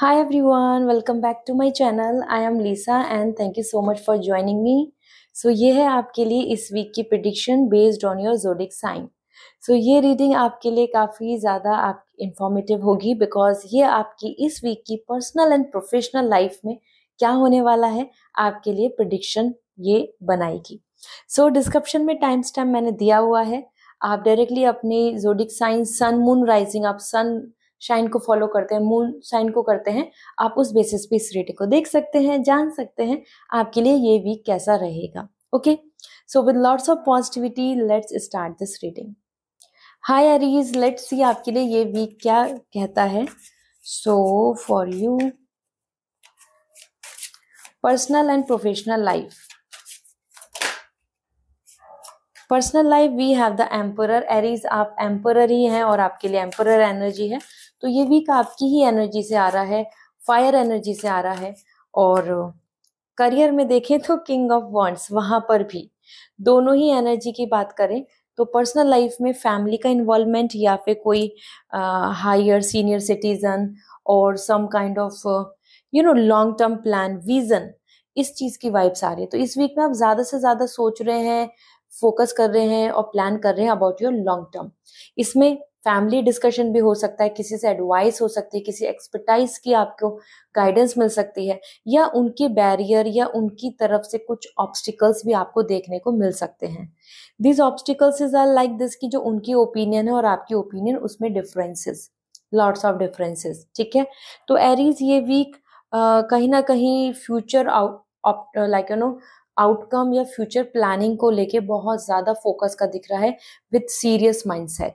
Hi everyone, welcome back to my channel. I am Lisa and thank you so much for joining me. ये है आपके लिए इस week की prediction based on your zodiac sign. ये reading आपके लिए काफ़ी ज़्यादा आप इंफॉर्मेटिव होगी बिकॉज ये आपकी इस वीक की पर्सनल एंड प्रोफेशनल लाइफ में क्या होने वाला है आपके लिए प्रिडिक्शन ये बनाएगी. डिस्क्रिप्शन में टाइम स्टैम्प मैंने दिया हुआ है. आप डायरेक्टली अपने zodiac sign sun moon rising, आप सन शाइन को फॉलो करते हैं, मून साइन को करते हैं, आप उस बेसिस पे इस रीडिंग को देख सकते हैं, जान सकते हैं आपके लिए ये वीक कैसा रहेगा. Okay, so with lots of positivity let's start this reading. Hi Aries, let's see आपके लिए ये वीक क्या कहता है. So for you personal and professional life. Personal life we have the emperor. Aries आप एम्परर ही हैं और आपके लिए एम्परर एनर्जी है. तो ये वीक आपकी ही एनर्जी से आ रहा है, फायर एनर्जी से आ रहा है. और करियर में देखें तो किंग ऑफ वॉन्ड्स, वहां पर भी दोनों ही एनर्जी की बात करें तो पर्सनल लाइफ में फैमिली का इन्वॉल्वमेंट या फिर कोई हायर सीनियर सिटीजन और some kind of long term plan vision, इस चीज की वाइब्स आ रही है. तो इस वीक में आप ज्यादा से ज्यादा सोच रहे हैं, फोकस कर रहे हैं और प्लान कर रहे हैं अबाउट योर लॉन्ग टर्म. इसमें फैमिली डिस्कशन भी हो सकता है, किसी से एडवाइस हो सकती है, किसी एक्सपर्टाइज की आपको गाइडेंस मिल सकती है, या उनके बैरियर या उनकी तरफ से कुछ ऑब्स्टिकल्स भी आपको देखने को मिल सकते हैं. This obstacles is are like this, की जो उनकी ओपिनियन है और आपकी ओपिनियन, उसमें डिफरेंसेस, लॉट्स ऑफ डिफरेंसेस. ठीक है, तो एरीज ये वीक कहीं ना कहीं फ्यूचर आउटकम या फ्यूचर प्लानिंग को लेके बहुत ज्यादा फोकस का दिख रहा है with serious mindset.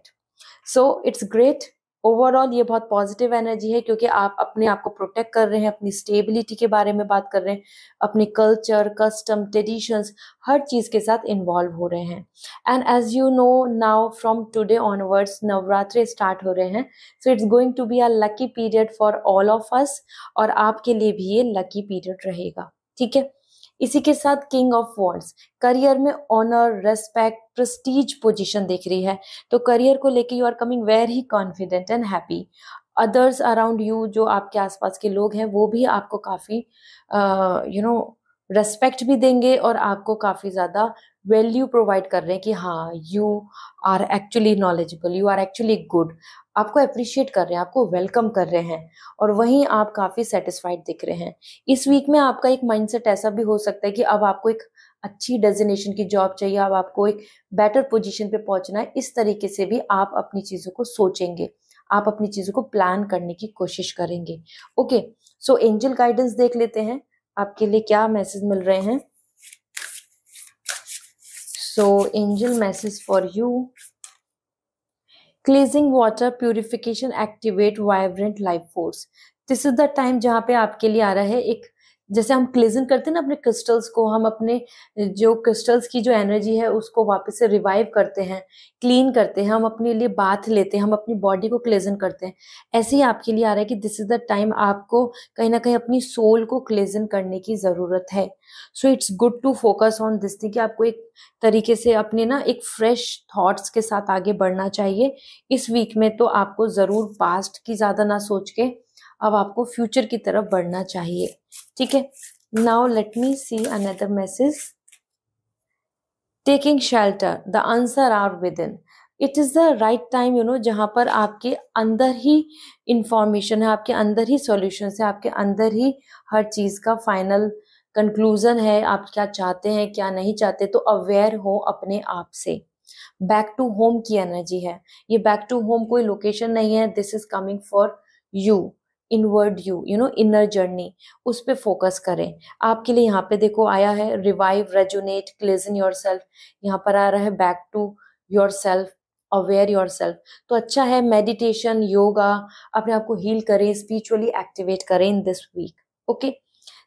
It's great. Overall ये बहुत पॉजिटिव एनर्जी है क्योंकि आप अपने आप को प्रोटेक्ट कर रहे हैं, अपनी स्टेबिलिटी के बारे में बात कर रहे हैं, अपने कल्चर, कस्टम, ट्रेडिशंस, हर चीज के साथ इन्वॉल्व हो रहे हैं. And as you know now from today onwards Navratri start हो रहे हैं. It's going to be a lucky period for all of us, और आपके लिए भी ये लकी पीरियड रहेगा. ठीक है, इसी के साथ किंग ऑफ वॉन्ड्स, करियर में ऑनर, रेस्पेक्ट, प्रेस्टीज पोजीशन दिख रही है. तो करियर को लेके you are coming very confident and happy. Others around you, जो आपके आसपास के लोग हैं, वो भी आपको काफी रेस्पेक्ट भी देंगे और आपको काफी ज्यादा वैल्यू प्रोवाइड कर रहे हैं कि हाँ, you are actually knowledgeable, you are actually good. आपको अप्रिशिएट कर रहे हैं, आपको वेलकम कर रहे हैं, और वहीं आप काफी सेटिस्फाइड दिख रहे हैं. इस वीक में आपका एक माइंडसेट ऐसा भी हो सकता है कि अब आपको एक अच्छी डेजिग्नेशन की जॉब चाहिए, अब आपको एक बेटर पोजीशन पे पहुंचना है. इस तरीके से भी आप अपनी चीजों को सोचेंगे, आप अपनी चीजों को प्लान करने की कोशिश करेंगे. ओके, सो एंजल गाइडेंस देख लेते हैं आपके लिए क्या मैसेज मिल रहे हैं. Angel message for you. Cleansing water purification activate vibrant life force. This is the time जहाँ पे आपके लिए आ रहा है एक, जैसे हम क्लीजिंग करते हैं ना अपने क्रिस्टल्स को, हम अपने जो क्रिस्टल्स की जो एनर्जी है उसको वापस से रिवाइव करते हैं, क्लीन करते हैं, हम अपने लिए बाथ लेते हैं, हम अपनी बॉडी को क्लीजन करते हैं. ऐसे ही आपके लिए आ रहा है कि दिस इज द टाइम आपको कहीं ना कहीं अपनी सोल को क्लीजन करने की जरूरत है. It's good to focus on this thing कि आपको एक तरीके से अपने ना एक फ्रेश थॉट्स के साथ आगे बढ़ना चाहिए. इस वीक में तो आपको जरूर पास्ट की ज्यादा ना सोच के अब आपको फ्यूचर की तरफ बढ़ना चाहिए. ठीक है, now let me see another message. Taking shelter, the answer are with in. It is the right time जहां पर आपके अंदर ही इंफॉर्मेशन है, आपके अंदर ही सॉल्यूशन है, आपके अंदर ही हर चीज का फाइनल कंक्लूजन है. आप क्या चाहते हैं, क्या नहीं चाहते, तो अवेयर हो अपने आप से. बैक टू होम की एनर्जी है. ये बैक टू होम कोई लोकेशन नहीं है, this is coming for you, inward you inner journey. उस पे फोकस करें. आपके लिए यहाँ पे देखो आया है revive, resonate, cleanse yourself. यहाँ पर आ रहा है back to your self, aware yourself. तो अच्छा है, मेडिटेशन, योगा, अपने आप को हील करें, स्पिरिचुअली एक्टिवेट करें in this week. Okay,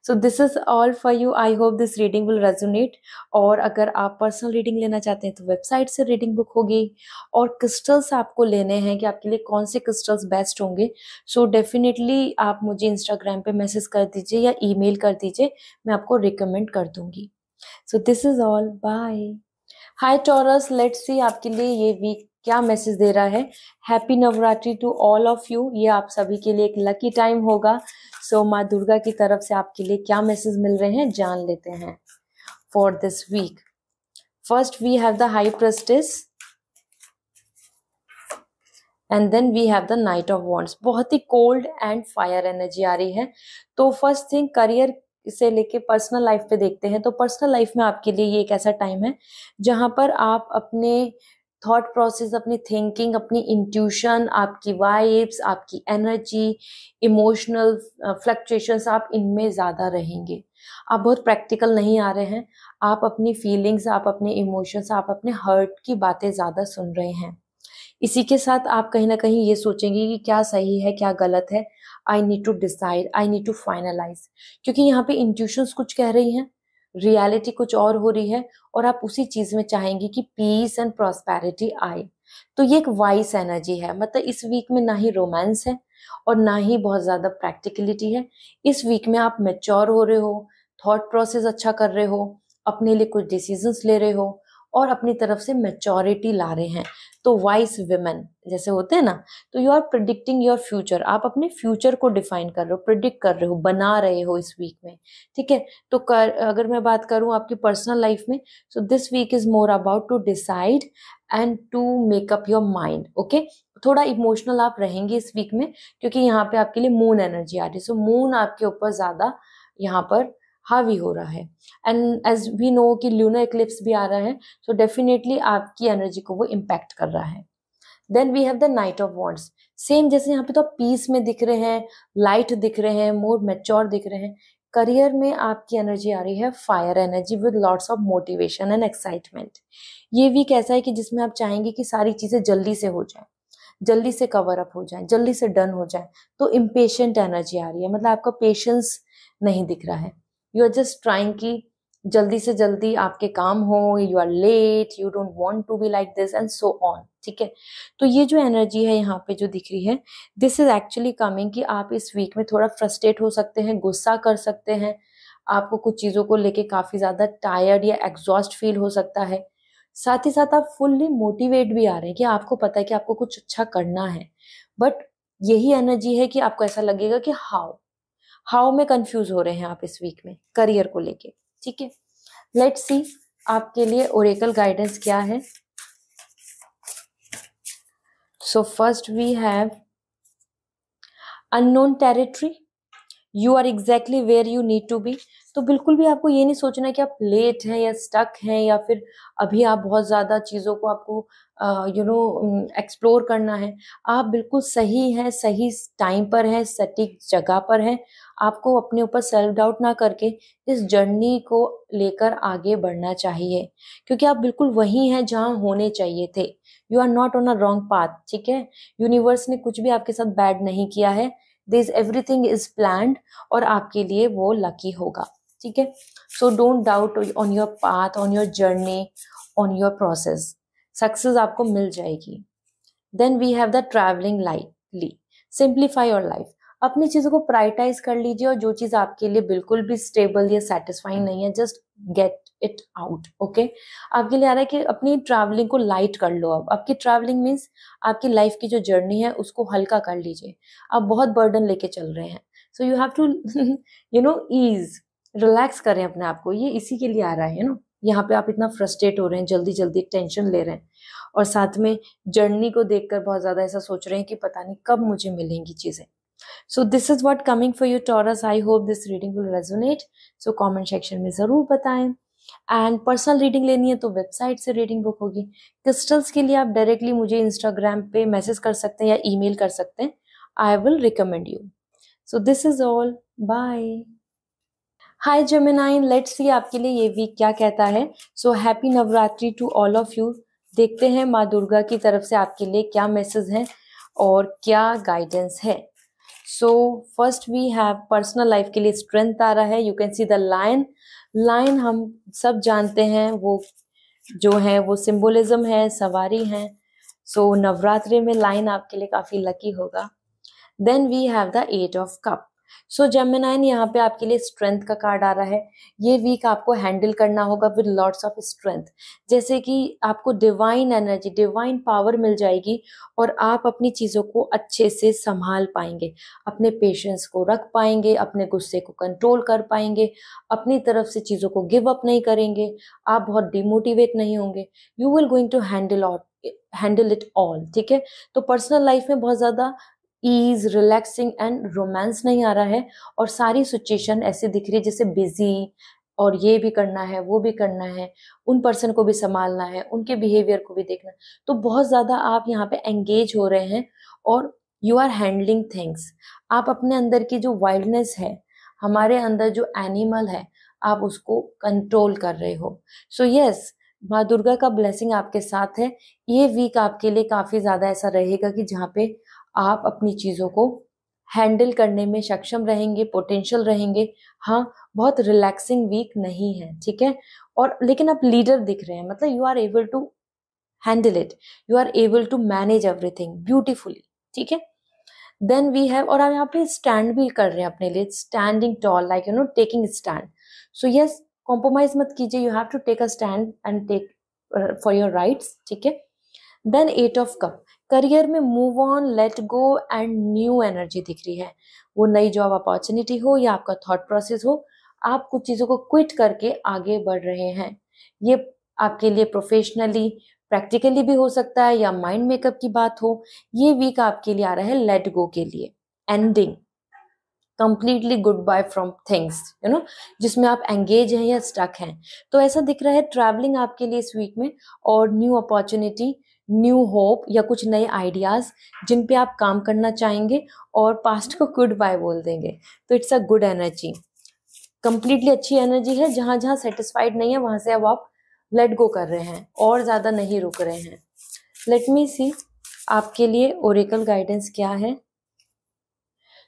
so this is all for you. I hope this reading will resonate. और अगर आप पर्सनल रीडिंग लेना चाहते हैं तो वेबसाइट से रीडिंग बुक होगी. और क्रिस्टल्स आपको लेने हैं कि आपके लिए कौन से क्रिस्टल्स बेस्ट होंगे, डेफिनेटली आप मुझे इंस्टाग्राम पे मैसेज कर दीजिए या ईमेल कर दीजिए, मैं आपको रिकमेंड कर दूंगी. This is all, bye. Hi Taurus, let's see आपके लिए ये वीक क्या मैसेज दे रहा है? Happy Navratri to all of you. ये आप सभी के लिए एक लकी टाइम होगा। सो माँ दुर्गा की तरफ से आपके लिए क्या मैसेज मिल रहे हैं जान लेते हैं for this week. First we have the high priestess and then we have the knight of wands. बहुत ही कोल्ड एंड फायर एनर्जी आ रही है। तो फर्स्ट थिंग करियर से लेके पर्सनल लाइफ पे देखते हैं। तो पर्सनल लाइफ में आपके लिए ये एक ऐसा टाइम है जहां पर आप अपने थॉट प्रोसेस, अपनी थिंकिंग, अपनी इंट्यूशन, आपकी वाइब्स, आपकी एनर्जी, इमोशनल फ्लक्चुएशंस, आप इनमें ज़्यादा रहेंगे। आप बहुत प्रैक्टिकल नहीं आ रहे हैं। आप अपनी फीलिंग्स, आप अपने इमोशंस, आप अपने हर्ट की बातें ज़्यादा सुन रहे हैं। इसी के साथ आप कहीं ना कहीं ये सोचेंगे कि क्या सही है क्या गलत है। I need to decide, I need to finalise. क्योंकि यहाँ पे इंट्यूशंस कुछ कह रही हैं, रियलिटी कुछ और हो रही है, और आप उसी चीज में चाहेंगे कि पीस एंड प्रॉस्पेरिटी आए। तो ये एक वाइस एनर्जी है। मतलब इस वीक में ना ही रोमांस है और ना ही बहुत ज्यादा प्रैक्टिकलिटी है। इस वीक में आप मेच्योर हो रहे हो, थॉट प्रोसेस अच्छा कर रहे हो, अपने लिए कुछ डिसीजंस ले रहे हो और अपनी तरफ से मेच्योरिटी ला रहे हैं। तो वाइस विमेन जैसे होते हैं ना, तो you are predicting your future. आप अपने फ्यूचर को डिफाइन कर रहे हो, प्रिडिक्ट कर रहे हो, बना रहे हो इस वीक में। ठीक है। तो अगर मैं बात करूं आपकी पर्सनल लाइफ में, so this week is more about to decide and to make up your mind. Okay. थोड़ा इमोशनल आप रहेंगे इस वीक में क्योंकि यहाँ पे आपके लिए मून एनर्जी आ रही है। सो मून आपके ऊपर ज्यादा यहाँ पर हावी हो रहा है। एंड एज वी नो कि ल्यूनर इक्लिप्स भी आ रहा है, सो डेफिनेटली आपकी एनर्जी को वो इम्पैक्ट कर रहा है। Then we have the knight of wands. Same जैसे यहाँ पे तो पीस में दिख रहे हैं, लाइट दिख रहे हैं, मोर मैच्योर दिख रहे हैं। करियर में आपकी एनर्जी आ रही है fire energy with lots of motivation and excitement. ये वीक ऐसा है कि जिसमें आप चाहेंगे कि सारी चीजें जल्दी से हो जाए, जल्दी से कवर अप हो जाए, जल्दी से डन हो जाए। तो इम्पेशेंट एनर्जी आ रही है। मतलब आपका पेशेंस नहीं दिख रहा है। यू आर जस्ट ट्राइंग कि जल्दी से जल्दी आपके काम हो, you are late, you don't want to be like this and so on. ठीक है। तो ये जो एनर्जी है यहाँ पे जो दिख रही है, दिस इज एक्चुअली कमिंग कि आप इस वीक में थोड़ा फ्रस्ट्रेट हो सकते हैं, गुस्सा कर सकते हैं, आपको कुछ चीजों को लेके काफी ज्यादा टायर्ड या एग्जॉस्ट फील हो सकता है। साथ ही साथ आप फुल्ली मोटिवेट भी आ रहे हैं कि आपको पता है कि आपको कुछ अच्छा करना है। बट यही एनर्जी है कि आपको ऐसा लगेगा कि हाउ में कंफ्यूज हो रहे हैं आप इस वीक में करियर को लेके। ठीक है। लेट्स सी आपके लिए ओरेकल गाइडेंस क्या है। So first we have unknown territory, you are exactly where you need to be. तो बिल्कुल भी आपको ये नहीं सोचना कि आप लेट हैं या स्टक हैं या फिर अभी आप बहुत ज़्यादा चीज़ों को आपको एक्सप्लोर करना है। आप बिल्कुल सही हैं, सही टाइम पर हैं, सटीक जगह पर हैं। आपको अपने ऊपर सेल्फ डाउट ना करके इस जर्नी को लेकर आगे बढ़ना चाहिए क्योंकि आप बिल्कुल वही हैं जहाँ होने चाहिए थे। You are not on a wrong path. ठीक है। यूनिवर्स ने कुछ भी आपके साथ बैड नहीं किया है। दिस एवरीथिंग इज प्लान्ड और आपके लिए वो लकी होगा। ठीक है। So don't doubt on your path, on your journey, on your process. Success आपको मिल जाएगी। Then we have the travelling lightly, simplify your life. अपनी चीजों को प्रायोरिटाइज कर लीजिए और जो चीज आपके लिए बिल्कुल भी स्टेबल या सेटिस्फाइंग नहीं है, just get it out. Okay. आपके लिए आ रहा है कि अपनी ट्रैवलिंग को लाइट कर लो। अब आपकी ट्रैवलिंग मीन्स आपकी लाइफ की जो जर्नी है उसको हल्का कर लीजिए। आप बहुत बर्डन लेके चल रहे हैं। So you have to ease, relax करें अपने आप को। ये इसी के लिए आ रहा है ना। यहाँ पे आप इतना फ्रस्ट्रेट हो रहे हैं, जल्दी जल्दी टेंशन ले रहे हैं और साथ में जर्नी को देखकर बहुत ज्यादा ऐसा सोच रहे हैं कि पता नहीं कब मुझे मिलेंगी चीजें। सो this is what coming for you taurus. I hope this reading will resonate. So comment section में जरूर बताएं। एंड पर्सनल रीडिंग लेनी है तो वेबसाइट से रीडिंग बुक होगी। क्रिस्टल्स के लिए आप डायरेक्टली मुझे इंस्टाग्राम पे मैसेज कर सकते हैं या ईमेल कर सकते हैं। I will recommend you. So this is all. Bye. Hi Gemini, let's see आपके लिए ये वीक क्या कहता है। So happy Navratri to all of you. देखते हैं माँ दुर्गा की तरफ से आपके लिए क्या मैसेज है और क्या गाइडेंस है। So first we have personal life के लिए स्ट्रेंथ आ रहा है। You can see the lion. Lion हम सब जानते हैं वो जो है वो सिंबोलिज्म है, सवारी है। सो नवरात्रि में लायन आपके लिए काफी लकी होगा। Then we have the eight of cup. So Geminian यहाँ पे आपके लिए स्ट्रेंथ का कार्ड आ रहा है। ये वीक आपको हैंडल करना होगा विद लॉट्स ऑफ स्ट्रेंथ, जैसे कि आपको डिवाइन एनर्जी, डिवाइन पावर मिल जाएगी और आप अपनी चीज़ों को अच्छे से संभाल पाएंगे, अपने पेशेंस को रख पाएंगे, अपने गुस्से को कंट्रोल कर पाएंगे, अपनी तरफ से चीज़ों को गिव अप नहीं करेंगे, आप बहुत डिमोटिवेट नहीं होंगे। You will going to handle it all, ठीक है। तो पर्सनल लाइफ में बहुत ज़्यादा ईज, रिलैक्सिंग एंड रोमांस नहीं आ रहा है और सारी सिचुएशन ऐसे दिख रही है जैसे बिजी, और ये भी करना है, वो भी करना है, उन पर्सन को भी संभालना है, उनके बिहेवियर को भी देखना। तो बहुत ज्यादा आप यहाँ पे एंगेज हो रहे हैं और यू आर हैंडलिंग थिंग्स। आप अपने अंदर की जो वाइल्डनेस है, हमारे अंदर जो एनिमल है, आप उसको कंट्रोल कर रहे हो। सो यस, माँ दुर्गा का ब्लेसिंग आपके साथ है। ये वीक आपके लिए काफी ज्यादा ऐसा रहेगा कि जहाँ पे आप अपनी चीजों को हैंडल करने में सक्षम रहेंगे, पोटेंशियल रहेंगे। हाँ, बहुत रिलैक्सिंग वीक नहीं है, ठीक है। और लेकिन आप लीडर दिख रहे हैं, मतलब you are able to handle it, you are able to manage everything beautifully, ठीक है। देन वी हैव, और आप यहाँ पे स्टैंड भी कर रहे हैं अपने लिए, standing tall, like taking stand. So yes, compromise मत कीजिए, you have to take a stand and take for your rights, ठीक है। देन 8 ऑफ कप, करियर में move on, let go and new energy दिख रही है। वो नई जॉब अपॉर्चुनिटी हो या आपका थॉट प्रोसेस हो, आप कुछ चीजों को क्विट करके आगे बढ़ रहे हैं। ये आपके लिए प्रोफेशनली, प्रैक्टिकली भी हो सकता है या माइंड मेकअप की बात हो। ये वीक आपके लिए आ रहा है लेट गो के लिए, ending, completely goodbye from things, जिसमें आप एंगेज हैं या स्टक हैं। तो ऐसा दिख रहा है ट्रैवलिंग आपके लिए इस वीक में, और न्यू अपॉर्चुनिटी, न्यू होप या कुछ नए आइडियाज जिन पे आप काम करना चाहेंगे और पास्ट को गुड बाय बोल देंगे। तो it's a good energy, completely अच्छी एनर्जी है। जहां जहां सेटिस्फाइड नहीं है वहां से अब आप लेट गो कर रहे हैं और ज्यादा नहीं रुक रहे हैं। लेट मी सी आपके लिए ओरेकल गाइडेंस क्या है।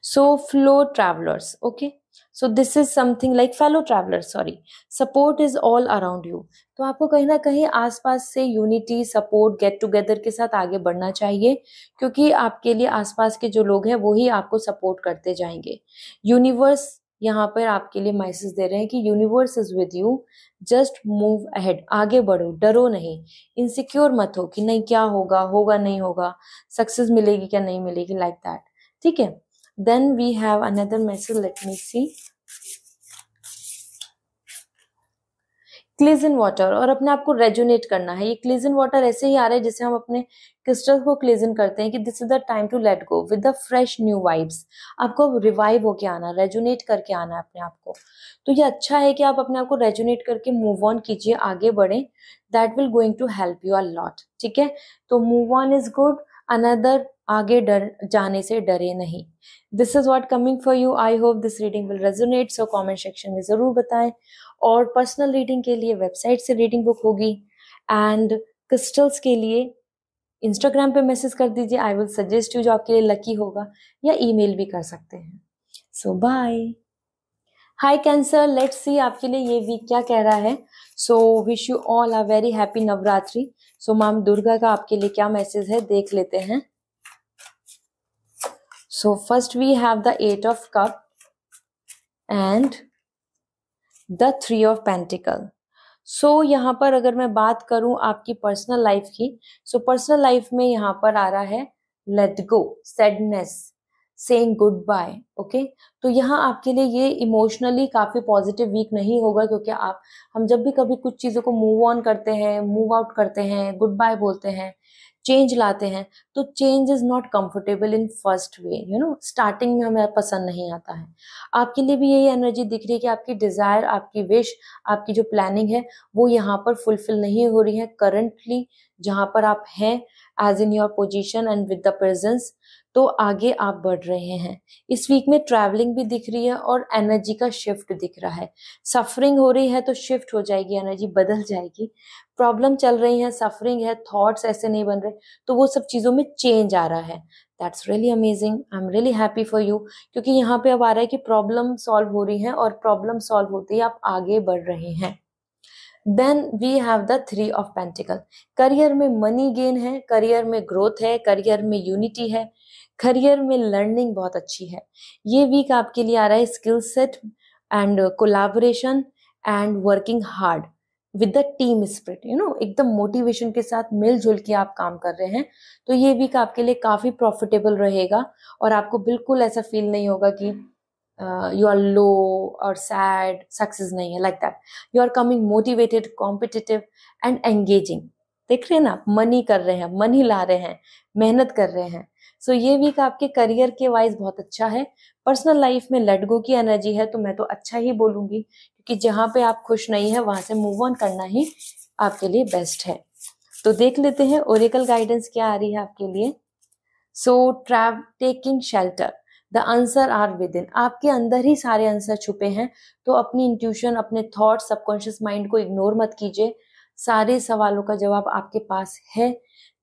So flow travelers, okay, so this is something like fellow travelers, sorry, support is all around you। तो आपको कहीं ना कहीं आसपास से यूनिटी, सपोर्ट, गेट टुगेदर के साथ आगे बढ़ना चाहिए, क्योंकि आपके लिए आसपास के जो लोग हैं वो ही आपको सपोर्ट करते जाएंगे। यूनिवर्स यहाँ पर आपके लिए मैसेज दे रहे हैं कि universe is with you, just move ahead, आगे बढ़ो, डरो नहीं, इनसिक्योर मत हो कि नहीं क्या होगा, होगा नहीं होगा, सक्सेस मिलेगी क्या नहीं मिलेगी, लाइक दैट, ठीक है। Then we have another message, let me see, cleansing water, और अपने आप को रेजोनेट करना है। ये क्लीजन वाटर ऐसे ही आ रहा है जैसे हम अपने क्रिस्टल को क्लीजन करते हैं कि this is the time to let go with the fresh new vibes. आपको रिवाइव होके आना, रेजोनेट करके आना है अपने आप को। तो ये अच्छा है कि आप अपने आप को रेजोनेट करके मूव ऑन कीजिए, आगे बढ़े, that will going to help you a lot, ठीक है। तो move on is good, another, आगे डर जाने से डरे नहीं। This is what coming for you. I hope this reading will resonate, so comment section में जरूर बताएं। और पर्सनल रीडिंग के लिए वेबसाइट से रीडिंग बुक होगी, एंड क्रिस्टल्स के लिए इंस्टाग्राम पे मैसेज कर दीजिए, आई विल सजेस्ट यू जो आपके लिए लकी होगा, या ईमेल भी कर सकते हैं। So bye. Hi Cancer, let's see आपके लिए ये वीक क्या कह रहा है। So wish you all a very happy Navratri. So Maa Durga का आपके लिए क्या मैसेज है देख लेते हैं। So first we have the 8 of cup and the 3 of pentacle। So यहाँ पर अगर मैं बात करूं आपकी पर्सनल लाइफ की, सो पर्सनल लाइफ में यहाँ पर आ रहा है let go, sadness, saying goodbye, okay. तो यहाँ आपके लिए ये इमोशनली काफी पॉजिटिव वीक नहीं होगा, क्योंकि हम जब भी कभी कुछ चीजों को मूव ऑन करते हैं, मूव आउट करते हैं, गुड बाय बोलते हैं, चेंज लाते हैं, तो change is not comfortable in first way, starting में हमें पसंद नहीं आता है। आपके लिए भी यही एनर्जी दिख रही है कि आपकी डिजायर, आपकी विश, आपकी जो प्लानिंग है वो यहाँ पर फुलफिल नहीं हो रही है करंटली जहां पर आप हैं, as in your position and with the presence. तो आगे आप बढ़ रहे हैं। इस वीक में ट्रैवलिंग भी दिख रही है और एनर्जी का शिफ्ट दिख रहा है। सफरिंग हो रही है तो शिफ्ट हो जाएगी, एनर्जी बदल जाएगी। प्रॉब्लम चल रही है, सफरिंग है, थॉट्स ऐसे नहीं बन रहे, तो वो सब चीजों में चेंज आ रहा है। That's really amazing, I am really happy for you, क्योंकि यहाँ पे अब आ रहा है कि प्रॉब्लम सॉल्व हो रही है और प्रॉब्लम सॉल्व होते ही आप आगे बढ़ रहे हैं। Then we have the 3 of pentacle. Career में मनी गेन है, करियर में ग्रोथ है, करियर में यूनिटी है, करियर में लर्निंग बहुत अच्छी है। ये वीक आपके लिए आ रहा है skill set and collaboration and working hard with the team spirit, एकदम मोटिवेशन के साथ मिलजुल के आप काम कर रहे हैं। तो ये वीक आपके लिए काफी प्रॉफिटेबल रहेगा और आपको बिल्कुल ऐसा फील नहीं होगा कि यू आर लो और सैड, सक्सेस नहीं है, like that. You are coming motivated, competitive and engaging. देख रहे हैं ना, मनी कर रहे हैं, मनी ला रहे हैं, मेहनत कर रहे हैं। सो ये वीक आपके करियर के वाइज बहुत अच्छा है। पर्सनल लाइफ में लेट गो की एनर्जी है, तो मैं तो अच्छा ही बोलूंगी, क्योंकि जहां पे आप खुश नहीं है वहां से मूव ऑन करना ही आपके लिए बेस्ट है। तो देख लेते हैं ओरेकल गाइडेंस क्या आ रही है आपके लिए। सो ट्रैव taking shelter, the answer are with in. आपके अंदर ही सारे आंसर छुपे हैं, तो अपनी इंट्यूशन, अपने थॉट, सबकॉन्शियस माइंड को इग्नोर मत कीजिए। सारे सवालों का जवाब आपके पास है।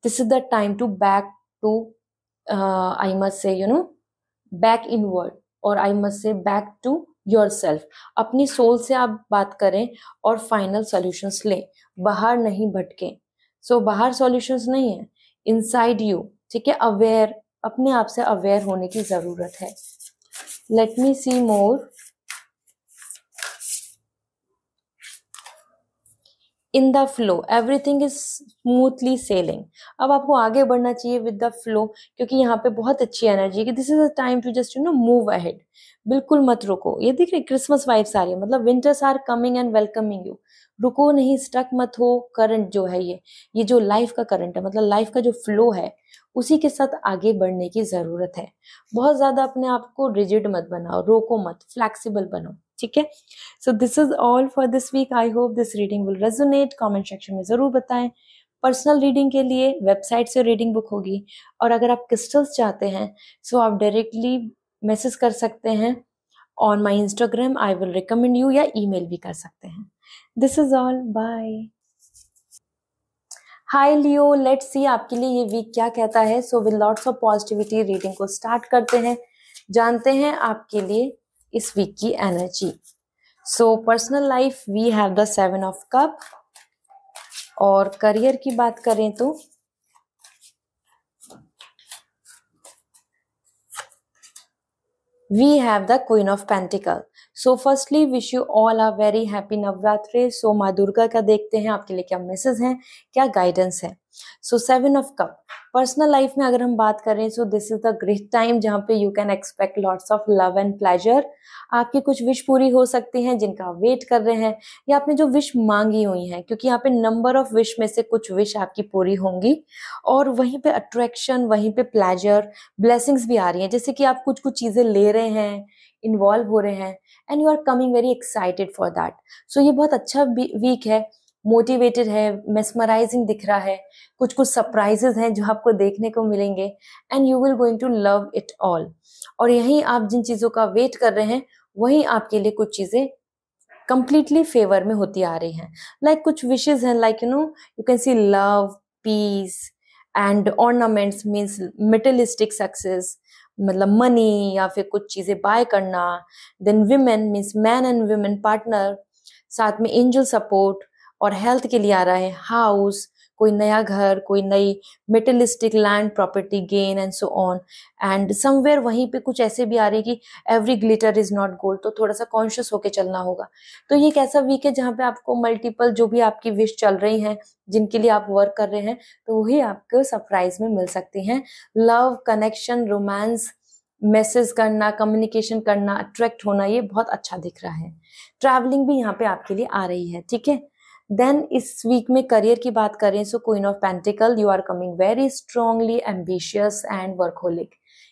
This is the time to back to I must say back inward, और I must say back to your self. अपनी सोल से आप बात करें और फाइनल सॉल्यूशंस लें, बाहर नहीं भटकें। सो बाहर सॉल्यूशंस नहीं है, इनसाइड यू, ठीक है। अवेयर, अपने आप से अवेयर होने की जरूरत है। Let me see more. In the flow everything is smoothly sailing. अब आपको आगे बढ़ना चाहिए विद द फ्लो, क्योंकि यहाँ पे बहुत अच्छी एनर्जी है कि this is a time to just move ahead. बिल्कुल मत रुको। ये दिख रही क्रिसमस वाइब्स आ रही है, मतलब winters are coming and welcoming you. रुको नहीं, स्टक मत हो। करंट जो है, ये जो लाइफ का करंट है, मतलब लाइफ का जो फ्लो है, उसी के साथ आगे बढ़ने की जरूरत है। बहुत ज्यादा अपने आप को रिजिड मत बनाओ, रोको मत, फ्लेक्सिबल बनो, ठीक है। So this is all for this week. I hope this reading will resonate. Comment section में जरूर बताएं। पर्सनल रीडिंग के लिए वेबसाइट से रीडिंग बुक होगी, और अगर आप क्रिस्टल्स चाहते हैं सो आप डायरेक्टली मैसेज कर सकते हैं on my Instagram. I will recommend you, या ईमेल भी कर सकते हैं। This is all, bye. Hi Leo, let's see आपके लिए ये वीक क्या कहता है। So with lots of positivity reading को स्टार्ट करते हैं, जानते हैं आपके लिए इस वीक की energy. So personal life we have the 7 of cup, और करियर की बात करें तो we have the Queen of Pentacle. So firstly wish you all a very happy Navratri. So माँ दुर्गा का देखते हैं आपके लिए क्या मैसेज हैं, क्या गाइडेंस है। सो 7 ऑफ कप, पर्सनल लाइफ में अगर हम बात करें सो this is the great time जहाँ पे you can expect lots of love and pleasure. आपकी कुछ विश पूरी हो सकती हैं जिनका आप वेट कर रहे हैं, या आपने जो विश मांगी हुई हैं, क्योंकि यहाँ पे नंबर ऑफ विश में से कुछ विश आपकी पूरी होंगी। और वहीं पे अट्रैक्शन, वहीं पे प्लेजर, ब्लेसिंग्स भी आ रही हैं, जैसे कि आप कुछ कुछ चीजें ले रहे हैं, इन्वॉल्व हो रहे हैं, and you are coming very excited for that. So ये बहुत अच्छा वीक है, मोटिवेटेड है, मेस्मराइजिंग दिख रहा है। कुछ कुछ सरप्राइजेस हैं जो आपको देखने को मिलेंगे, and you will going to love it all. और यहीं आप जिन चीजों का वेट कर रहे हैं, वहीं आपके लिए कुछ चीजें कंप्लीटली फेवर में होती आ रही हैं। लाइक कुछ विशेज हैं, like you can see love, peace and ornaments, means materialistic success, मतलब मनी या फिर कुछ चीजें बाय करना। Then women means man and women partner, साथ में एंजल सपोर्ट, और हेल्थ के लिए आ रहा है हाउस, कोई नया घर, कोई नई materialistic land property gain and so on. And somewhere वहीं पे कुछ ऐसे भी आ रही है कि every glitter is not gold, तो थोड़ा सा कॉन्शियस होके चलना होगा। तो ये एक ऐसा वीक है जहाँ पे आपको मल्टीपल जो भी आपकी विश चल रही हैं, जिनके लिए आप वर्क कर रहे हैं, तो वही आपको सरप्राइज में मिल सकती हैं। लव, कनेक्शन, रोमांस, मैसेज करना, कम्युनिकेशन करना, अट्रैक्ट होना, ये बहुत अच्छा दिख रहा है। ट्रैवलिंग भी यहाँ पे आपके लिए आ रही है, ठीक है। देन इस वीक में करियर की बात करें so queen of pentacle, you are coming very strongly ambitious and workaholic.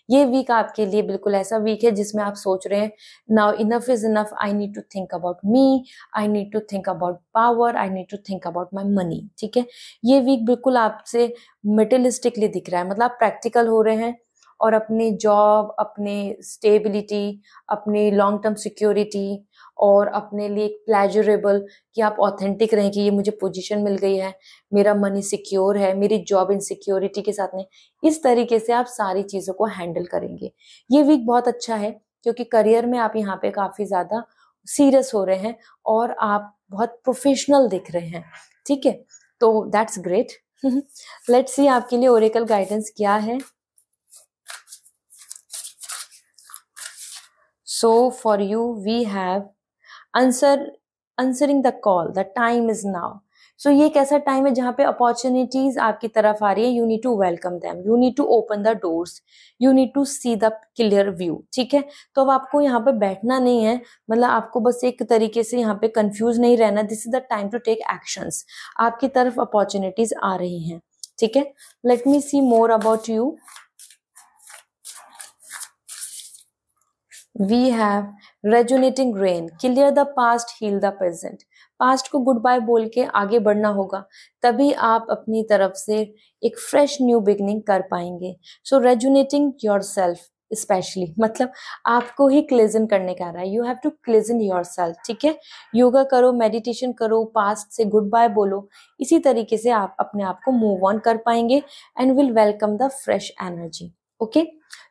ये वीक आपके लिए बिल्कुल ऐसा वीक है जिसमें आप सोच रहे हैं now enough is enough, I need to think about me, I need to think about power, I need to think about my money, ठीक है। ये वीक बिल्कुल आपसे मेटेरियलिस्टिकली दिख रहा है, मतलब आप प्रैक्टिकल हो रहे हैं, और अपनी जॉब, अपने स्टेबिलिटी, अपनी लॉन्ग टर्म सिक्योरिटी, और अपने लिए एक प्लेजरेबल कि आप ऑथेंटिक रहें कि ये मुझे पोजीशन मिल गई है, मेरा मनी सिक्योर है, मेरी जॉब इनसिक्योरिटी के साथ में, इस तरीके से आप सारी चीजों को हैंडल करेंगे। ये वीक बहुत अच्छा है क्योंकि करियर में आप यहाँ पे काफी ज्यादा सीरियस हो रहे हैं और आप बहुत प्रोफेशनल दिख रहे हैं, ठीक है। तो दैट्स ग्रेट। लेट्स सी आपके लिए ओरेकल गाइडेंस क्या है। So for you we have answering the call, the time is now. So ये एक ऐसा टाइम है जहाँ पे अपॉर्चुनिटीज आपकी तरफ आ रही है. You need to welcome them, you need to open the doors, you need to see the clear view. ठीक है, तो अब आपको यहाँ पे बैठना नहीं है, मतलब आपको बस एक तरीके से यहाँ पे कंफ्यूज नहीं रहना. This is the time to take actions. आपकी तरफ अपॉर्चुनिटीज आ रही हैं. ठीक है, let me see more about you. We have resonating rain, clear the past, heal the present. Past को गुड बाय बोल के आगे बढ़ना होगा, तभी आप अपनी तरफ से एक फ्रेश न्यू बिगनिंग कर पाएंगे. So rejuvenating yourself specially, मतलब आपको ही क्लेजन करने का रहा है. You have to cleanse yourself. ठीक है, योगा करो, मेडिटेशन करो, पास्ट से गुड बाय बोलो. इसी तरीके से आप अपने आप को मूव ऑन कर पाएंगे and will welcome the fresh energy. Okay,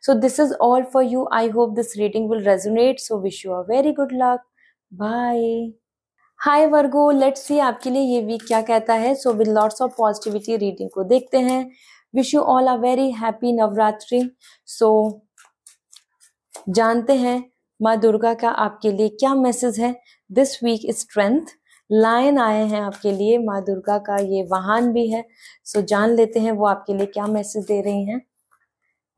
so this is all for you. I hope this reading will resonate. So wish you a very good luck. Bye. Hi Virgo, let's see आपके लिए ये week क्या कहता है. So with lots of positivity reading को देखते हैं. Wish you all a very happy Navratri. So जानते हैं माँ दुर्गा का आपके लिए क्या मैसेज है. This week is strength. Lion आए हैं आपके लिए, माँ दुर्गा का ये वाहन भी है. So जान लेते हैं वो आपके लिए क्या मैसेज दे रही हैं.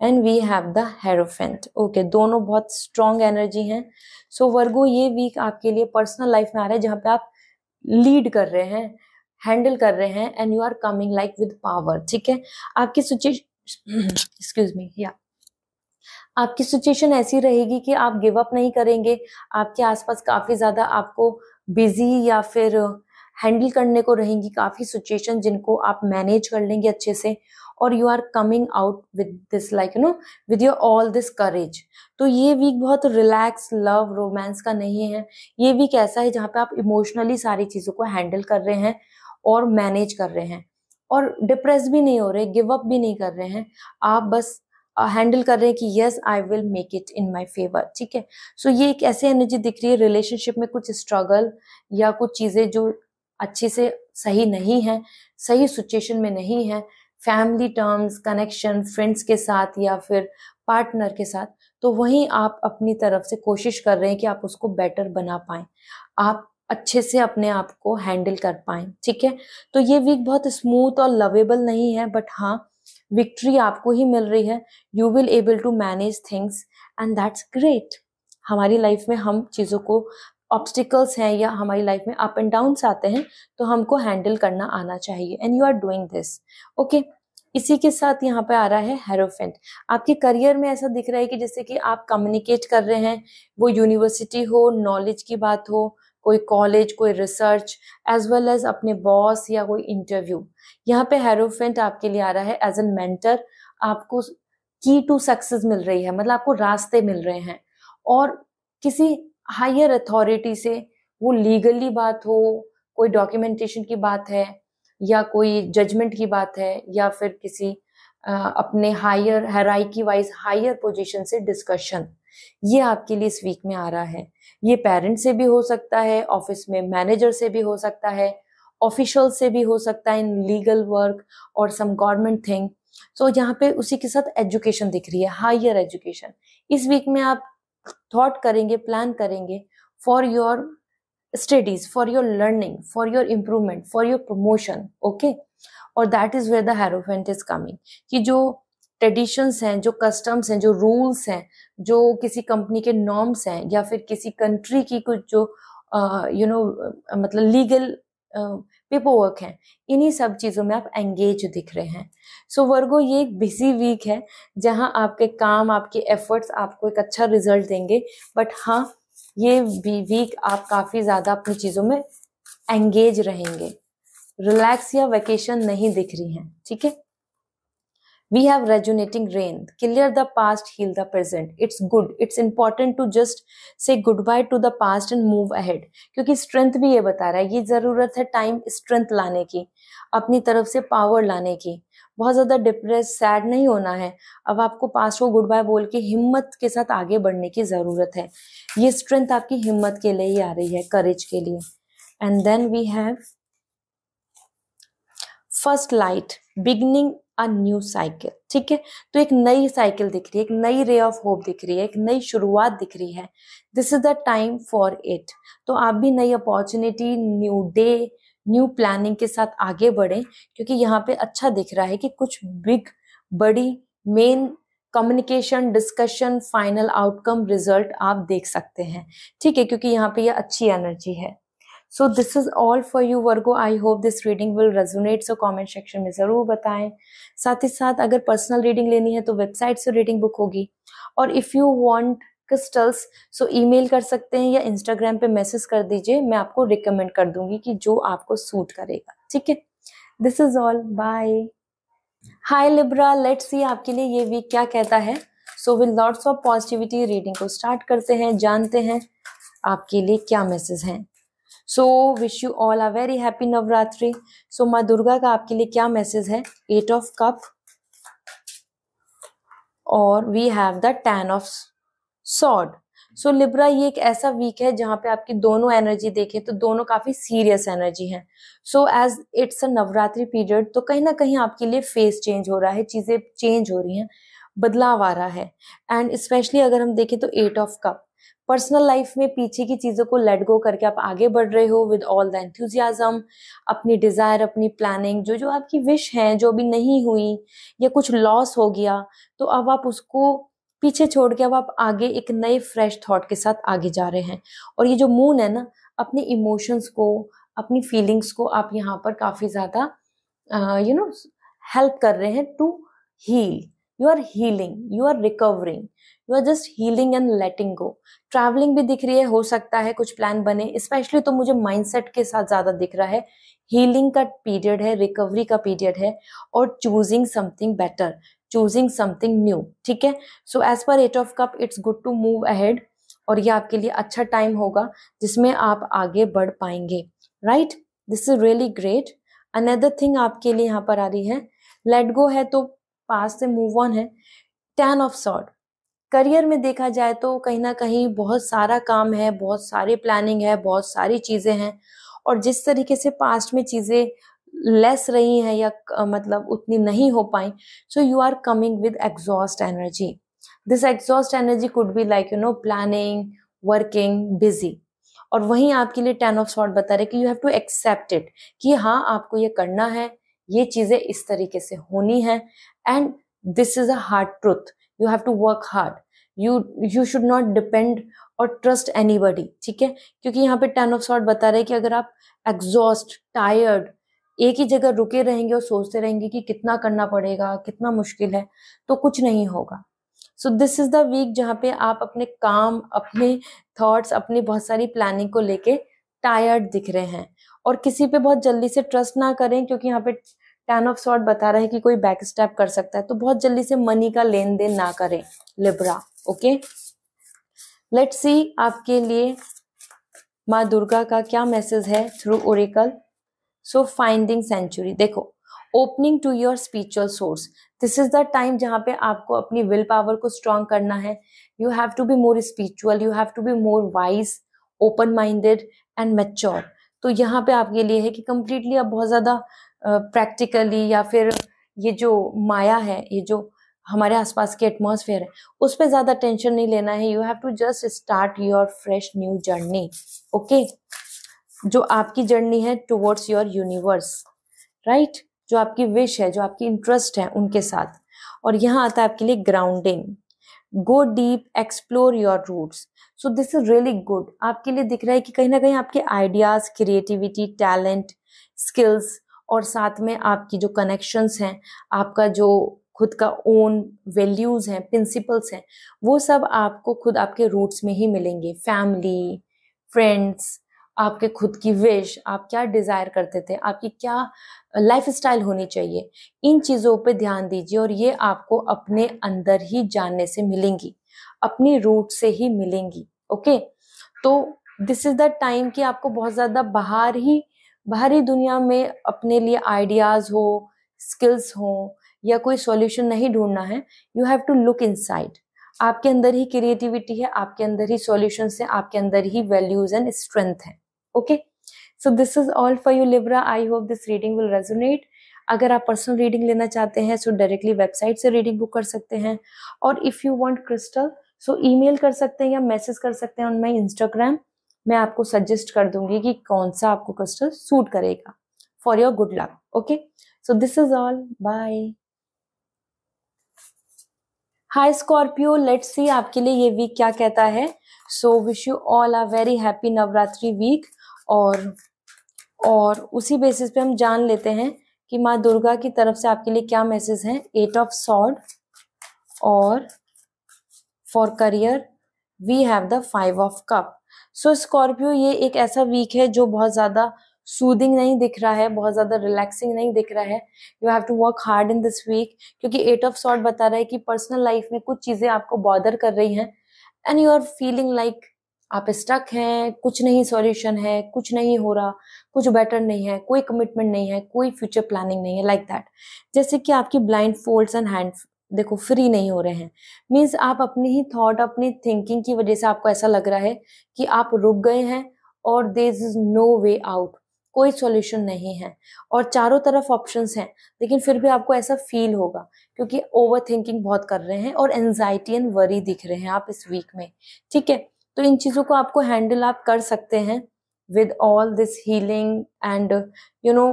And we have the hierophant. Okay, दोनों बहुत स्ट्रॉन्ग एनर्जी हैं. सो वर्गो, ये वीक आपके लिए पर्सनल लाइफ में आ रहा है जहाँ पे आप लीड कर रहे हैं, हैंडल कर रहे हैं and you are coming like with power. ठीक है, आपकी सिचुएशन एक्सक्यूज मी या आपकी सिचुएशन ऐसी रहेगी कि आप गिव अप नहीं करेंगे. आपके आसपास काफी ज्यादा आपको बिजी या फिर हैंडल करने को रहेंगी काफी सिचुएशन जिनको आप मैनेज कर लेंगे अच्छे से. और you are coming out with this like you know with your all this courage. तो ये वीक बहुत रिलैक्स लव रोमांस का नहीं है. ये वीक ऐसा है जहाँ पे आप इमोशनली सारी चीजों को हैंडल कर रहे हैं और मैनेज कर रहे हैं, और डिप्रेस भी नहीं हो रहे, गिव अप भी नहीं कर रहे हैं. आप बस हैंडल कर रहे हैं कि yes I will make it in my favour. ठीक है, सो ये एक ऐसी एनर्जी दिख रही है. रिलेशनशिप में कुछ स्ट्रगल या कुछ चीजें जो अच्छे से सही नहीं है, सही सिचुएशन में नहीं है, फैमिली टर्म्स, कनेक्शन, फ्रेंड्स के साथ या फिर पार्टनर के साथ, तो वहीं आप अपनी तरफ से कोशिश कर रहे हैं कि आप उसको बेटर बना पाएं, आप अच्छे से अपने आप को हैंडल कर पाएं. ठीक है, तो ये वीक बहुत स्मूथ और लवेबल नहीं है, बट हाँ विक्ट्री आपको ही मिल रही है. You will able to manage things and that's great. हमारी लाइफ में हम चीजों को, ऑब्स्टिकल्स हैं या हमारी लाइफ में अप एंड डाउन्स आते हैं, तो हमको हैंडल करना आना चाहिए and you are doing this. Okay, इसी के साथ यहाँ पे आ रहा है हेरोफेंट. आपके करियर में ऐसा दिख रहा है कि जैसे कि आप कम्युनिकेट कर रहे हैं, वो यूनिवर्सिटी हो, नॉलेज की बात हो, कोई कॉलेज, कोई रिसर्च, एज वेल एज अपने बॉस या कोई इंटरव्यू. यहाँ पे हेरोफेंट आपके लिए आ रहा है एज एन मेंटर. आपको की टू सक्सेस मिल रही है, मतलब आपको रास्ते मिल रहे हैं, और किसी हायर अथॉरिटी से, वो लीगली बात हो, कोई डॉक्यूमेंटेशन की बात है या कोई जजमेंट की बात है या फिर किसी अपने higher hierarchy wise higher position से डिस्कशन, ये आपके लिए इस वीक में आ रहा है. ये पेरेंट से भी हो सकता है, ऑफिस में मैनेजर से भी हो सकता है, ऑफिशियल से भी हो सकता है इन लीगल वर्क और सम गवर्नमेंट थिंग. सो यहाँ पे उसी के साथ एजुकेशन दिख रही है, हायर एजुकेशन. इस वीक में आप थॉट करेंगे, प्लान करेंगे for your studies, for your learning, for your improvement, for your promotion. Okay, और that is where the hierophant is coming. कि जो ट्रेडिशंस हैं, जो कस्टम्स हैं, जो रूल्स हैं, जो किसी कंपनी के नॉर्म्स हैं या फिर किसी कंट्री की कुछ जो मतलब लीगल पेपर वर्क है, इन्हीं सब चीजों में आप एंगेज दिख रहे हैं. सो वर्गो, ये एक बिजी वीक है जहां आपके काम, आपके एफर्ट्स आपको एक अच्छा रिजल्ट देंगे, बट हाँ ये वीक आप काफी ज्यादा अपनी चीजों में एंगेज रहेंगे. रिलैक्स या वेकेशन नहीं दिख रही हैं. ठीक है, we have resonating rain, clear the past, heal the present. It's good, it's important to just say goodbye to the past and move ahead. क्योंकि स्ट्रेंथ भी ये बता रहा है, ये जरूरत है टाइम स्ट्रेंथ लाने की, अपनी तरफ से पावर लाने की. बहुत ज्यादा डिप्रेस, सैड नहीं होना है. अब आपको पास्ट को गुड बाय बोल के हिम्मत के साथ आगे बढ़ने की जरूरत है. ये स्ट्रेंथ आपकी हिम्मत के लिए ही आ रही है, करेज के लिए. And then we have first light, beginning a new cycle, ठीक है। तो एक नई साइकिल दिख रही है, एक नई रे ऑफ होप दिख रही है, एक नई शुरुआत दिख रही है। This is the time for it. तो आप भी नई opportunity, new day, new planning के साथ आगे बढ़ें, क्योंकि यहाँ पे अच्छा दिख रहा है कि कुछ बिग, बड़ी, main communication, discussion, final outcome, result आप देख सकते हैं, ठीक है, क्योंकि यहाँ पे ये अच्छी एनर्जी है। So this is all for you Virgo. I hope this reading will resonate, so comment section में जरूर बताएं। साथ ही साथ अगर पर्सनल रीडिंग लेनी है तो वेबसाइट से रीडिंग बुक होगी, और if you want crystals so email कर सकते हैं या इंस्टाग्राम पे मैसेज कर दीजिए, मैं आपको रिकमेंड कर दूंगी कि जो आपको सूट करेगा, ठीक है। This is all, bye. Hi Libra, let's see आपके लिए ये वीक क्या कहता है। So with lots of positivity reading को स्टार्ट करते हैं, जानते हैं आपके लिए क्या मैसेज हैं। So wish you all a very happy Navratri. So माँ दुर्गा का आपके लिए क्या मैसेज है। 8 ऑफ कप और we have the 10 of sword. So Libra, ये एक ऐसा वीक है जहां पे आपकी दोनों एनर्जी देखें तो दोनों काफी सीरियस एनर्जी हैं। So as it's a Navratri period, तो कहीं ना कहीं आपके लिए फेस चेंज हो रहा है, चीजें चेंज हो रही हैं, बदलाव आ रहा है। एंड स्पेशली अगर हम देखें तो 8 ऑफ कप, पर्सनल लाइफ में पीछे की चीजों को लेट गो करके आप आगे बढ़ रहे हो विद ऑल द एंथुजियाज्म, अपनी डिजायर, अपनी प्लानिंग, जो जो आपकी विश है, जो भी नहीं हुई या कुछ लॉस हो गया, तो अब आप उसको पीछे छोड़ के अब आप आगे एक नए फ्रेश थॉट के साथ आगे जा रहे हैं। और ये जो मून है ना, अपने इमोशंस को, अपनी फीलिंग्स को आप यहाँ पर काफी ज्यादा हेल्प कर रहे हैं to heal. You are healing, you are recovering, you are just healing and letting go. Travelling भी दिख रही है, हो सकता है कुछ प्लान बने, स्पेशली तो मुझे माइंडसेट के साथ ज्यादा दिख रहा है। हीलिंग का पीरियड है, रिकवरी का पीरियड है, और choosing something better, choosing something new, ठीक है। So as per 8 of cup, it's good to move ahead, और ये आपके लिए अच्छा टाइम होगा जिसमें आप आगे बढ़ पाएंगे, right. This is really great. Another thing आपके लिए यहाँ पर आ रही है, लेट गो है तो पास से मूव ऑन है। 10 ऑफ सॉर्ड, करियर में देखा जाए तो कहीं ना कहीं बहुत सारा काम है, बहुत सारी प्लानिंग है, बहुत सारी चीजें हैं, और जिस तरीके से पास्ट में चीजें लेस रही हैं या मतलब उतनी नहीं हो पाई, so you are coming with exhaust energy. This exhaust energy could be like planning, working, busy. और वहीं आपके लिए 10 ऑफ सॉर्ड बता रहे कि you have to accept it, कि हाँ आपको ये करना है, ये चीजें इस तरीके से होनी है, and this is a hard truth, you have to work hard, you should not depend or trust anybody, ठीक है। क्योंकि यहाँ पे 10 ऑफ सॉर्ड बता रहे कि अगर आप एग्जॉस्ट, टायर्ड, एक ही जगह रुके रहेंगे और सोचते रहेंगे कि कितना करना पड़ेगा, कितना मुश्किल है, तो कुछ नहीं होगा। So this is the week जहाँ पे आप अपने काम, अपने थॉट्स, अपनी बहुत सारी प्लानिंग को लेके टायर्ड दिख रहे हैं। और किसी पे बहुत जल्दी से ट्रस्ट ना करें, क्योंकि यहाँ पे 10 ऑफ सॉर्ड बता रहे हैं कि कोई बैक स्टेप कर सकता है, तो बहुत जल्दी से मनी का लेन देन ना करें लिब्रा, ओके। लेट्स सी आपके लिए माँ दुर्गा का क्या मैसेज है through oracle. So finding sanctuary, देखो, opening to your spiritual source, this is the time जहां पे आपको अपनी विल पावर को स्ट्रॉन्ग करना है। You have to be more spiritual, you have to be more wise, open minded and mature. तो यहाँ पे आपके लिए है कि कंप्लीटली आप बहुत ज्यादा प्रैक्टिकली या फिर ये जो माया है, ये जो हमारे आसपास के एटमॉस्फेयर है, उस पर ज्यादा टेंशन नहीं लेना है। You have to just start your fresh new journey, okay. जो आपकी जर्नी है टुवर्ड्स योर यूनिवर्स, राइट, जो आपकी विश है, जो आपकी इंटरेस्ट है उनके साथ। और यहाँ आता है आपके लिए grounding, go deep, explore your roots. So this is really good. आपके लिए दिख रहा है कि कहीं ना कहीं आपके आइडियाज, क्रिएटिविटी, टैलेंट, स्किल्स, और साथ में आपकी जो कनेक्शंस हैं, आपका जो खुद का ओन वैल्यूज हैं, प्रिंसिपल्स हैं, वो सब आपको खुद आपके रूट्स में ही मिलेंगे। फैमिली, फ्रेंड्स, आपके खुद की विश, आप क्या डिजायर करते थे, आपकी क्या लाइफ स्टाइल होनी चाहिए, इन चीजों पे ध्यान दीजिए, और ये आपको अपने अंदर ही जानने से मिलेंगी, अपनी रूट से ही मिलेंगी, ओके। तो दिस इज द टाइम कि आपको बहुत ज्यादा बाहरी दुनिया में अपने लिए आइडियाज हो, स्किल्स हो, या कोई सॉल्यूशन नहीं ढूंढना है। You have to look inside, आपके अंदर ही क्रिएटिविटी है, आपके अंदर ही सॉल्यूशंस है, आपके अंदर ही वैल्यूज एंड स्ट्रेंथ है, okay. So this is all for you Libra. I hope this reading will resonate. अगर आप पर्सनल रीडिंग लेना चाहते हैं सो डायरेक्टली वेबसाइट से रीडिंग बुक कर सकते हैं, और if you want crystal so email कर सकते हैं या मैसेज कर सकते हैं ऑन माय इंस्टाग्राम। मैं आपको सजेस्ट कर दूंगी कि कौन सा आपको क्रिस्टल सूट करेगा for your good luck. Okay, so this is all, bye. Hi Scorpio, let's see आपके लिए ये वीक क्या कहता है। So wish you all a very happy Navratri week. और उसी बेसिस पे हम जान लेते हैं कि माँ दुर्गा की तरफ से आपके लिए क्या मैसेज है। 8 ऑफ सॉर्ड, और for career we have the 5 of cup. So Scorpio, ये एक ऐसा वीक है जो बहुत ज्यादा सूदिंग नहीं दिख रहा है, बहुत ज्यादा रिलैक्सिंग नहीं दिख रहा है। You have to work hard in this week, क्योंकि 8 ऑफ सॉर्ड बता रहा है कि पर्सनल लाइफ में कुछ चीजें आपको बॉदर कर रही हैं and you are feeling like आप स्टक हैं, कुछ नहीं सॉल्यूशन है, कुछ नहीं हो रहा, कुछ बेटर नहीं है, कोई कमिटमेंट नहीं है, कोई फ्यूचर प्लानिंग नहीं है, लाइक दैट। जैसे कि आपकी ब्लाइंड फोल्ड्स एंड हैंड देखो फ्री नहीं हो रहे हैं। मीन्स आप अपनी ही थॉट, अपनी थिंकिंग की वजह से आपको ऐसा लग रहा है कि आप रुक गए हैं और there is no way out, कोई सॉल्यूशन नहीं है, और चारों तरफ ऑप्शंस हैं, लेकिन फिर भी आपको ऐसा फील होगा क्योंकि ओवर थिंकिंग बहुत कर रहे हैं और एंजाइटी एंड वरी दिख रहे हैं आप इस वीक में। ठीक है, तो इन चीजों को आपको हैंडल आप कर सकते हैं with all this healing and you know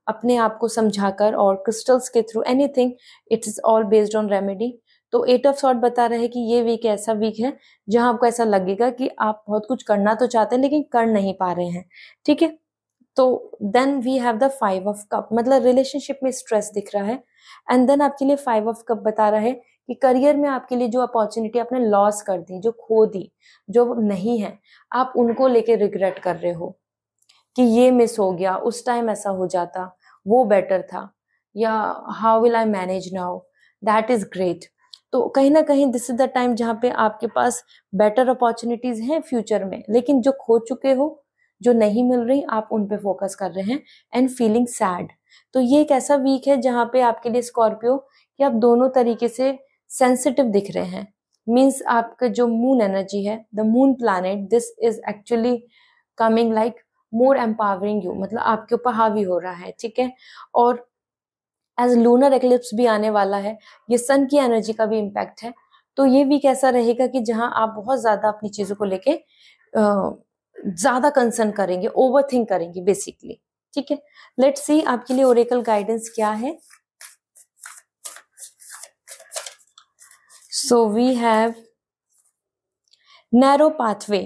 अपने आप को समझाकर और क्रिस्टल्स के through, anything, it is all based on remedy. तो 8 ऑफ सॉर्ड बता रहे हैं कि ये वीक ऐसा वीक है जहां आपको ऐसा लगेगा कि आप बहुत कुछ करना तो चाहते हैं लेकिन कर नहीं पा रहे हैं। ठीक है, तो then we have the 5 of cup, मतलब रिलेशनशिप में स्ट्रेस दिख रहा है। एंड देन आपके लिए 5 ऑफ कप बता रहा है कि करियर में आपके लिए जो अपॉर्चुनिटी आपने लॉस कर दी, जो खो दी, जो नहीं है, आप उनको लेके रिग्रेट कर रहे हो कि ये मिस हो गया, उस टाइम ऐसा हो जाता, वो बेटर था, या how will I manage now, that is great. तो कहीं ना कहीं दिस इज द टाइम जहाँ पे आपके पास बेटर अपॉर्चुनिटीज हैं फ्यूचर में, लेकिन जो खो चुके हो, जो नहीं मिल रही, आप उन पे फोकस कर रहे हैं एंड फीलिंग सैड। तो ये एक ऐसा वीक है जहाँ पे आपके लिए स्कॉर्पियो कि आप दोनों तरीके से सेंसिटिव दिख रहे हैं। मीन्स आपका जो मून एनर्जी है, the moon planet, this is actually coming like more empowering you, मतलब आपके ऊपर हावी हो रहा है। ठीक है, और एज लूनर एक्लिप्स भी आने वाला है, ये सन की एनर्जी का भी इम्पैक्ट है। तो ये वीक ऐसा रहेगा कि जहां आप बहुत ज्यादा अपनी चीजों को लेके ज्यादा कंसर्न करेंगे, ओवर थिंक करेंगे बेसिकली। ठीक है, लेट्स सी आपके लिए ओरेकल गाइडेंस क्या है। So we have narrow pathway,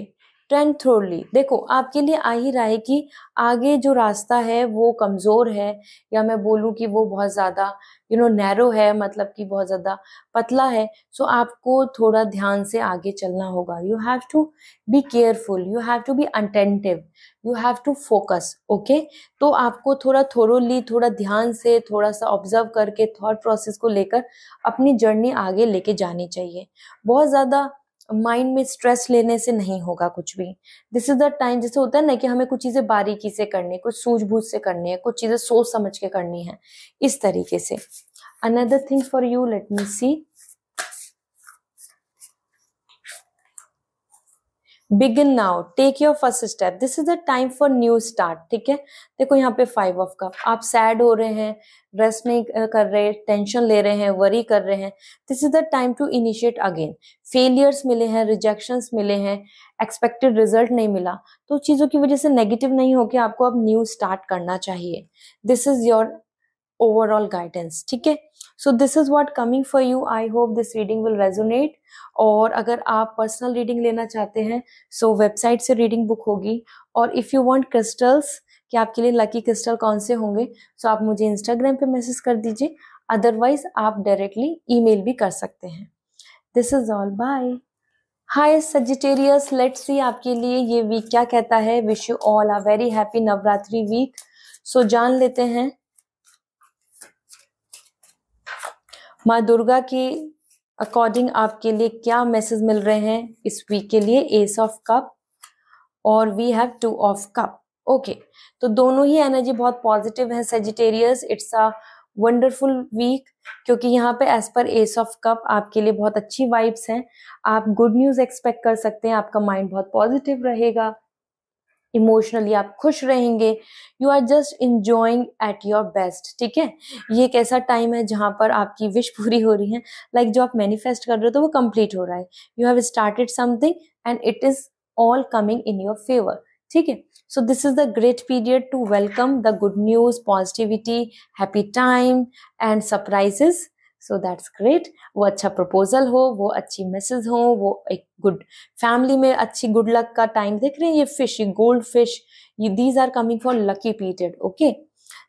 tread thoroughly. देखो आपके लिए आ ही रहा है कि आगे जो रास्ता है वो कमजोर है, या मैं बोलूं कि वो बहुत ज्यादा नैरो है, मतलब कि बहुत ज्यादा पतला है। सो आपको थोड़ा ध्यान से आगे चलना होगा। You have to be careful, you have to be attentive, you have to focus. Okay, तो आपको थोड़ा थोरोली, थोड़ा ध्यान से, थोड़ा सा ऑब्जर्व करके थॉट प्रोसेस को लेकर अपनी जर्नी आगे लेके जानी चाहिए। बहुत ज्यादा माइंड में स्ट्रेस लेने से नहीं होगा कुछ भी। दिस इज द टाइम, जैसे होता है ना कि हमें कुछ चीजें बारीकी से करनी है, कुछ सूझबूझ से करनी है, कुछ चीजें सोच समझ के करनी है, इस तरीके से। Another thing for you, let me see. Begin now, take your first step, this is the time for new start. ठीक है, देखो यहाँ पे 5 ऑफ कप, आप सैड हो रहे हैं, रेस्ट नहीं कर रहे, टेंशन ले रहे हैं, वरी कर रहे हैं, this is the time to initiate again. Failures मिले हैं, रिजेक्शंस मिले हैं, एक्सपेक्टेड रिजल्ट नहीं मिला, तो चीजों की वजह से नेगेटिव नहीं होके आपको अब न्यू स्टार्ट करना चाहिए। This is your overall guidance. ठीक है, so this is what coming for you. I hope this reading will resonate. और अगर आप पर्सनल रीडिंग लेना चाहते हैं सो वेबसाइट से रीडिंग बुक होगी, और इफ यू वांट क्रिस्टल्स कि आपके लिए लकी क्रिस्टल कौन से होंगे, सो आप मुझे इंस्टाग्राम पे मैसेज कर दीजिए, अदरवाइज आप डायरेक्टली ईमेल भी कर सकते हैं। This is all, bye. Hi Sagittarius, let's see आपके लिए ये वीक क्या कहता है। Wish you all a very happy Navratri week. So जान लेते हैं माँ दुर्गा के अकॉर्डिंग आपके लिए क्या मैसेज मिल रहे हैं इस वीक के लिए। एस ऑफ कप और we have 2 of cup. Okay, तो दोनों ही एनर्जी बहुत पॉजिटिव है Sagittarius. It's a wonderful week, क्योंकि यहाँ पे as per S of cup आपके लिए बहुत अच्छी वाइब्स हैं। आप गुड न्यूज एक्सपेक्ट कर सकते हैं, आपका माइंड बहुत पॉजिटिव रहेगा। इमोशनली आप खुश रहेंगे, you are just enjoying at your best, ठीक है। ये एक ऐसा टाइम है जहां पर आपकी विश पूरी हो रही है, लाइक जो आप मैनिफेस्ट कर रहे हो तो वो कंप्लीट हो रहा है, you have started something and it is all coming in your favour, ठीक है। So this is the great period to welcome the good news, positivity, happy time and surprises. So that's great. वो अच्छा proposal हो, वो अच्छी message हो, वो एक गुड फैमिली में अच्छी गुड लक का टाइम देख रहे हैं, ये फिश, ये गोल्ड फिश, ये these are coming for lucky period, okay.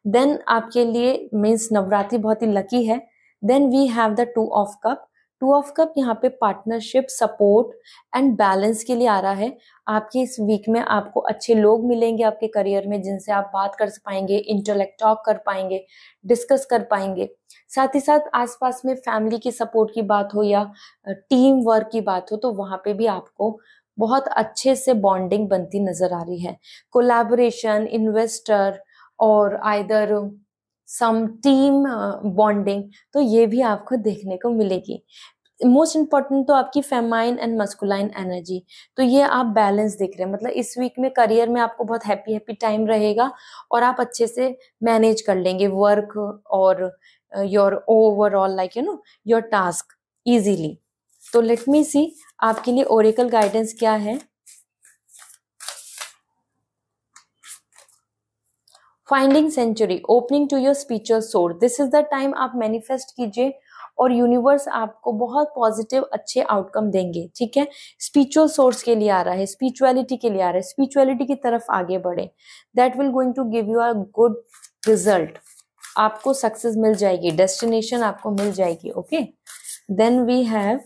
Then आपके लिए मीन्स नवरात्रि बहुत ही लकी है। Then we have the two of cup. Two of cup यहाँ पे पार्टनरशिप, सपोर्ट एंड बैलेंस के लिए आ रहा है। आपके इस वीक में आपको अच्छे लोग मिलेंगे आपके करियर में, जिनसे आप बात कर पाएंगे, इंटेलेक्ट टॉक कर पाएंगे, डिस्कस कर पाएंगे। साथ ही साथ आसपास में फैमिली की सपोर्ट की बात हो या टीम वर्क की बात हो, तो वहां पे भी आपको बहुत अच्छे से बॉन्डिंग बनती नजर आ रही है। कोलैबोरेशन, इन्वेस्टर और आइदर सम टीम बॉन्डिंग, तो ये भी आपको देखने को मिलेगी। मोस्ट इम्पॉर्टेंट तो आपकी फेमाइन एंड मस्कुलाइन एनर्जी, तो ये आप बैलेंस देख रहे हैं। मतलब इस वीक में करियर में आपको बहुत हैप्पी हैप्पी टाइम रहेगा और आप अच्छे से मैनेज कर लेंगे वर्क और your overall like your task easily. तो लेट मी सी आपके लिए ओरेकल गाइडेंस क्या है। Finding sanctuary, opening to your spiritual source, this is the time आप मैनिफेस्ट कीजिए और यूनिवर्स आपको बहुत पॉजिटिव अच्छे आउटकम देंगे, ठीक है। स्पिरिचुअल सोर्स के लिए आ रहा है, स्पिरिचुअलिटी के लिए आ रहा है, स्पिरिचुअलिटी की तरफ आगे बढ़े, that will going to give you a good result. आपको सक्सेस मिल जाएगी, डेस्टिनेशन आपको मिल जाएगी, okay. Then we have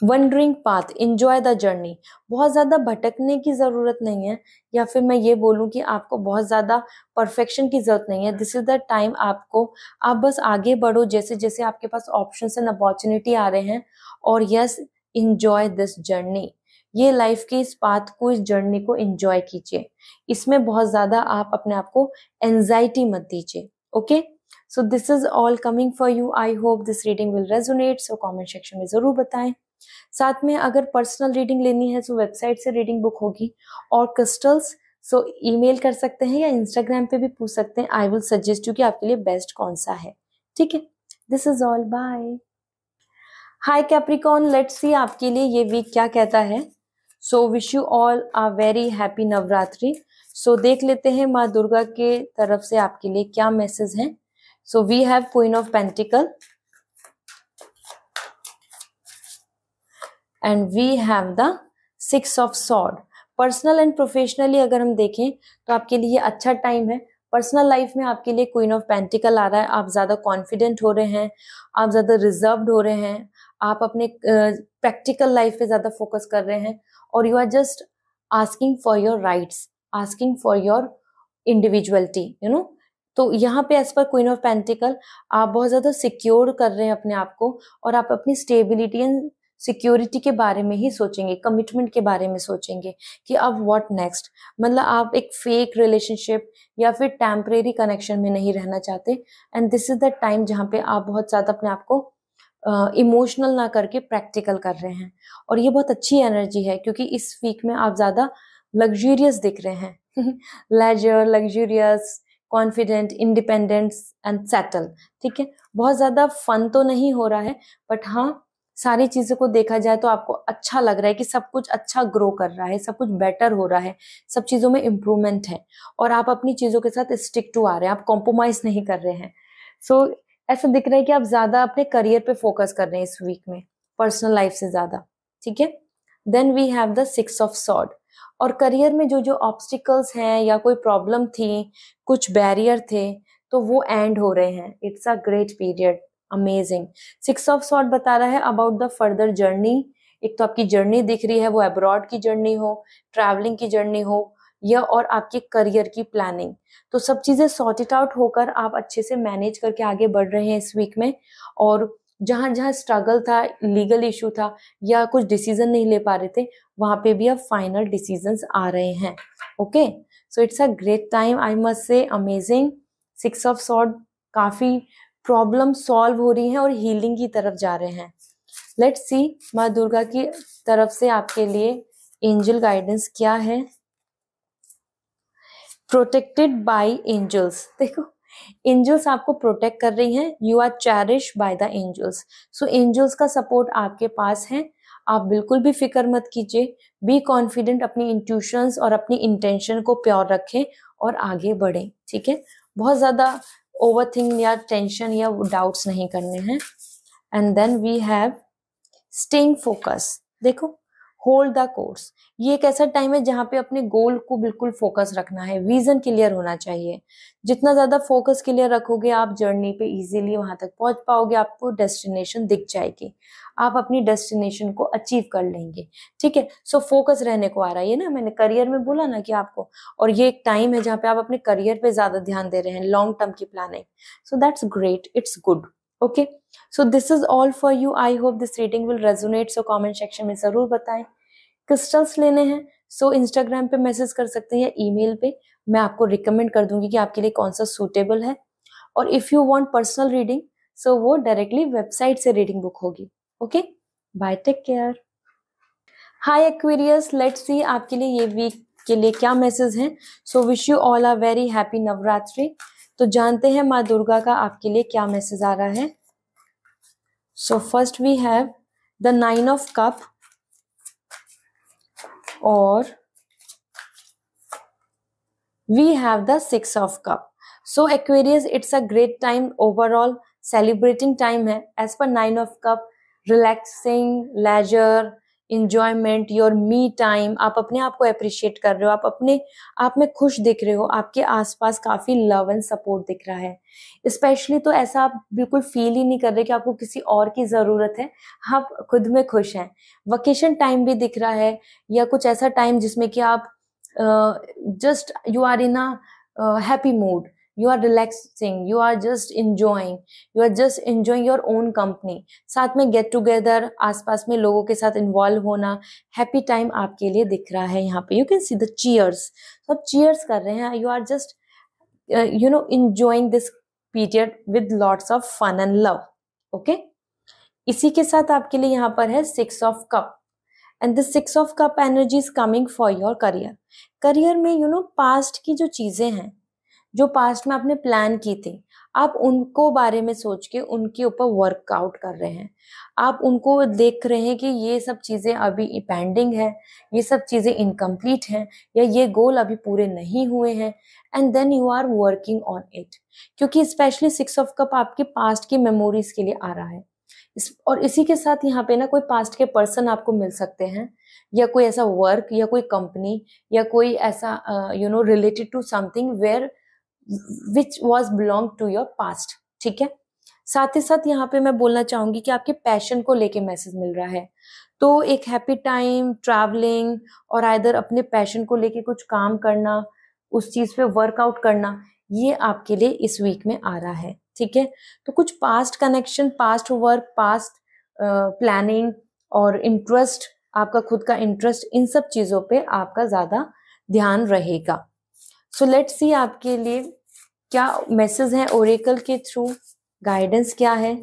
wandering path, enjoy the journey. बहुत ज्यादा भटकने की जरूरत नहीं है, या फिर मैं ये बोलूं कि आपको बहुत ज्यादा परफेक्शन की जरूरत नहीं है। दिस इज द टाइम आपको, आप बस आगे बढ़ो जैसे जैसे आपके पास ऑप्शंस एंड अपॉर्चुनिटी आ रहे हैं, और यस एंजॉय दिस जर्नी। ये लाइफ के इस पाथ को, इस जर्नी को एंजॉय कीजिए। इसमें बहुत ज्यादा आप अपने आप को एंजाइटी मत दीजिए, okay. So this is all coming for you. I hope this reading will resonate, so comment section में जरूर बताएं। साथ में अगर पर्सनल रीडिंग लेनी है तो वेबसाइट से रीडिंग बुक होगी, और क्रिस्टल्स सो ईमेल कर सकते हैं या इंस्टाग्राम पे भी पूछ सकते हैं। आई विल सजेस्ट यू कि आपके लिए बेस्ट कौन सा है, ठीक है। This is all, bye. Hi Capricorn, let's see आपके लिए ये वीक क्या कहता है। So wish you all a very happy Navratri. So देख लेते हैं माँ दुर्गा के तरफ से आपके लिए क्या मैसेज है। So we have queen of pentacle and we have the 6 of sword. Personal and professionally अगर हम देखें तो आपके लिए अच्छा टाइम है। पर्सनल लाइफ में आपके लिए क्वीन ऑफ पेंटिकल आ रहा है, आप ज्यादा कॉन्फिडेंट हो रहे हैं, आप ज्यादा रिजर्व्ड हो रहे हैं, आप अपने प्रैक्टिकल लाइफ पे ज्यादा फोकस कर रहे हैं, और you are just asking for your rights, asking for your individuality. तो यहाँ पे as per queen of pentacle आप बहुत ज्यादा सिक्योर कर रहे हैं अपने आप को, और आप अपनी स्टेबिलिटी एंड सिक्योरिटी के बारे में ही सोचेंगे, कमिटमेंट के बारे में सोचेंगे कि अब व्हाट नेक्स्ट। मतलब आप एक फेक रिलेशनशिप या फिर टेम्परेरी कनेक्शन में नहीं रहना चाहते, and this is the time जहाँ पे आप बहुत ज्यादा अपने आप को इमोशनल ना करके प्रैक्टिकल कर रहे हैं। और ये बहुत अच्छी एनर्जी है, क्योंकि इस वीक में आप ज्यादा लग्जूरियस दिख रहे हैं leisure, luxurious, confident, independence and settle, ठीक है। बहुत ज्यादा फन तो नहीं हो रहा है, बट हाँ सारी चीजों को देखा जाए तो आपको अच्छा लग रहा है कि सब कुछ अच्छा ग्रो कर रहा है, सब कुछ बेटर हो रहा है, सब चीजों में इम्प्रूवमेंट है, और आप अपनी चीजों के साथ स्टिक टू आ रहे हैं, आप कॉम्प्रोमाइज नहीं कर रहे हैं। सो ऐसा दिख रहा है कि आप ज्यादा अपने करियर पे फोकस कर रहे हैं इस वीक में, पर्सनल लाइफ से ज्यादा, ठीक है। Then we have the 6 of sword. और करियर में जो जो ऑब्स्टिकल्स हैं या कोई प्रॉब्लम थी, कुछ बैरियर थे, तो वो एंड हो रहे हैं। It's a great period, amazing. 6 of sword बता रहा है अबाउट द फर्दर जर्नी। एक तो आपकी जर्नी दिख रही है, वो अब्रॉड की जर्नी हो, ट्रैवलिंग की जर्नी हो, या और आपके करियर की प्लानिंग। तो सब चीजें सॉर्ट इट आउट होकर आप अच्छे से मैनेज करके आगे बढ़ रहे हैं इस वीक में। और जहां जहां स्ट्रगल था, लीगल इशू था, या कुछ डिसीजन नहीं ले पा रहे थे, वहां पे भी अब फाइनल डिसीजंस आ रहे हैं, okay. So it's a great time, I must से, अमेजिंग। 6 ऑफ सॉर्ड, काफी प्रॉब्लम सॉल्व हो रही हैं और हीलिंग की तरफ जा रहे हैं। लेट्स सी माँ दुर्गा की तरफ से आपके लिए एंजल गाइडेंस क्या है? Protected by angels. देखो एंजल्स आपको प्रोटेक्ट कर रही हैं, you are cherish by the angels. So angels का सपोर्ट आपके पास है, आप बिल्कुल भी फिक्र मत कीजिए, बी कॉन्फिडेंट, अपनी इंट्यूशंस और अपनी इंटेंशन को प्योर रखें और आगे बढ़ें, ठीक है। बहुत ज्यादा ओवरथिंक या टेंशन या डाउट्स नहीं करने हैं। And then we have staying focus. देखो होल्ड द कोर्स, ये एक ऐसा टाइम है जहां पे अपने गोल को बिल्कुल फोकस रखना है, विजन क्लियर होना चाहिए। जितना ज्यादा फोकस क्लियर रखोगे आप जर्नी पे इजीली वहां तक पहुंच पाओगे, आपको डेस्टिनेशन दिख जाएगी, आप अपनी डेस्टिनेशन को अचीव कर लेंगे, ठीक है। सो फोकस रहने को आ रहा है ना, मैंने करियर में बोला ना कि आपको, और ये एक टाइम है जहाँ पे आप अपने करियर पे ज्यादा ध्यान दे रहे हैं, लॉन्ग टर्म की planning. So that's great, it's good. Okay, so this is all for you. I hope this reading will resonate. So comment section में जरूर बताएं। क्रिस्टल्स लेने हैं सो इंस्टाग्राम पे मैसेज कर सकते हैं या ईमेल पे, मैं आपको रिकमेंड कर दूंगी कि आपके लिए कौन सा सूटेबल है। और if you want personal reading so वो डायरेक्टली वेबसाइट से रीडिंग बुक होगी। Okay, bye, take care. Hi Aquarius, let's see आपके लिए ये वीक के लिए क्या मैसेज है। So wish you all a very happy Navratri. तो जानते हैं माँ दुर्गा का आपके लिए क्या मैसेज आ रहा है। So first we have the 9 of cup और we have the 6 of cup. So Aquarius, it's a great time overall, celebrating time है as per 9 of cup, relaxing, leisure, enjoyment, your me time। आप अपने आप को appreciate कर रहे हो, आप अपने आप में खुश दिख रहे हो, आपके आसपास काफी लव एंड सपोर्ट दिख रहा है। स्पेशली तो ऐसा आप बिल्कुल फील ही नहीं कर रहे कि आपको किसी और की जरूरत है, आप खुद में खुश हैं। वकेशन टाइम भी दिख रहा है या कुछ ऐसा टाइम जिसमें कि आप just you are in a happy mood, you are relaxing, you are just enjoying your own company। साथ में गेट टुगेदर, आसपास में लोगों के साथ इन्वॉल्व होना, हैप्पी टाइम आपके लिए दिख रहा है। यहाँ पे you can see the cheers, सब चीयर्स कर रहे हैं, यू आर जस्ट enjoying this period with lots of fun and love। Okay, इसी के साथ आपके लिए यहाँ पर है 6 of cup and this 6 of cup energy is coming for your career. Career में पास्ट की जो चीजें हैं, जो पास्ट में आपने प्लान की थी, आप उनको बारे में सोच के उनके ऊपर वर्कआउट कर रहे हैं, आप उनको देख रहे हैं कि ये सब चीजें अभी पेंडिंग है, ये सब चीजें इनकम्प्लीट हैं, या ये गोल अभी पूरे नहीं हुए हैं, and then you are working on it. क्योंकि स्पेशली 6 ऑफ कप आपके पास्ट की मेमोरीज के लिए आ रहा है। और इसी के साथ यहाँ पे ना कोई पास्ट के पर्सन आपको मिल सकते हैं, या कोई ऐसा वर्क या कोई कंपनी या कोई ऐसा related to something where which was belong to your past, ठीक है। साथ ही साथ यहाँ पे मैं बोलना चाहूंगी कि आपके पैशन को लेके मैसेज मिल रहा है, तो एक हैप्पी टाइम, ट्रैवलिंग और आइदर अपने पैशन को लेके कुछ काम करना, उस चीज पे वर्कआउट करना, ये आपके लिए इस वीक में आ रहा है, ठीक है। तो कुछ past connection, past work, past planning और इंटरेस्ट, आपका खुद का इंटरेस्ट, इन सब चीजों पे आपका ज्यादा ध्यान रहेगा। सो लेट्स सी आपके लिए क्या मैसेज है ओरेकल के थ्रू, गाइडेंस क्या है।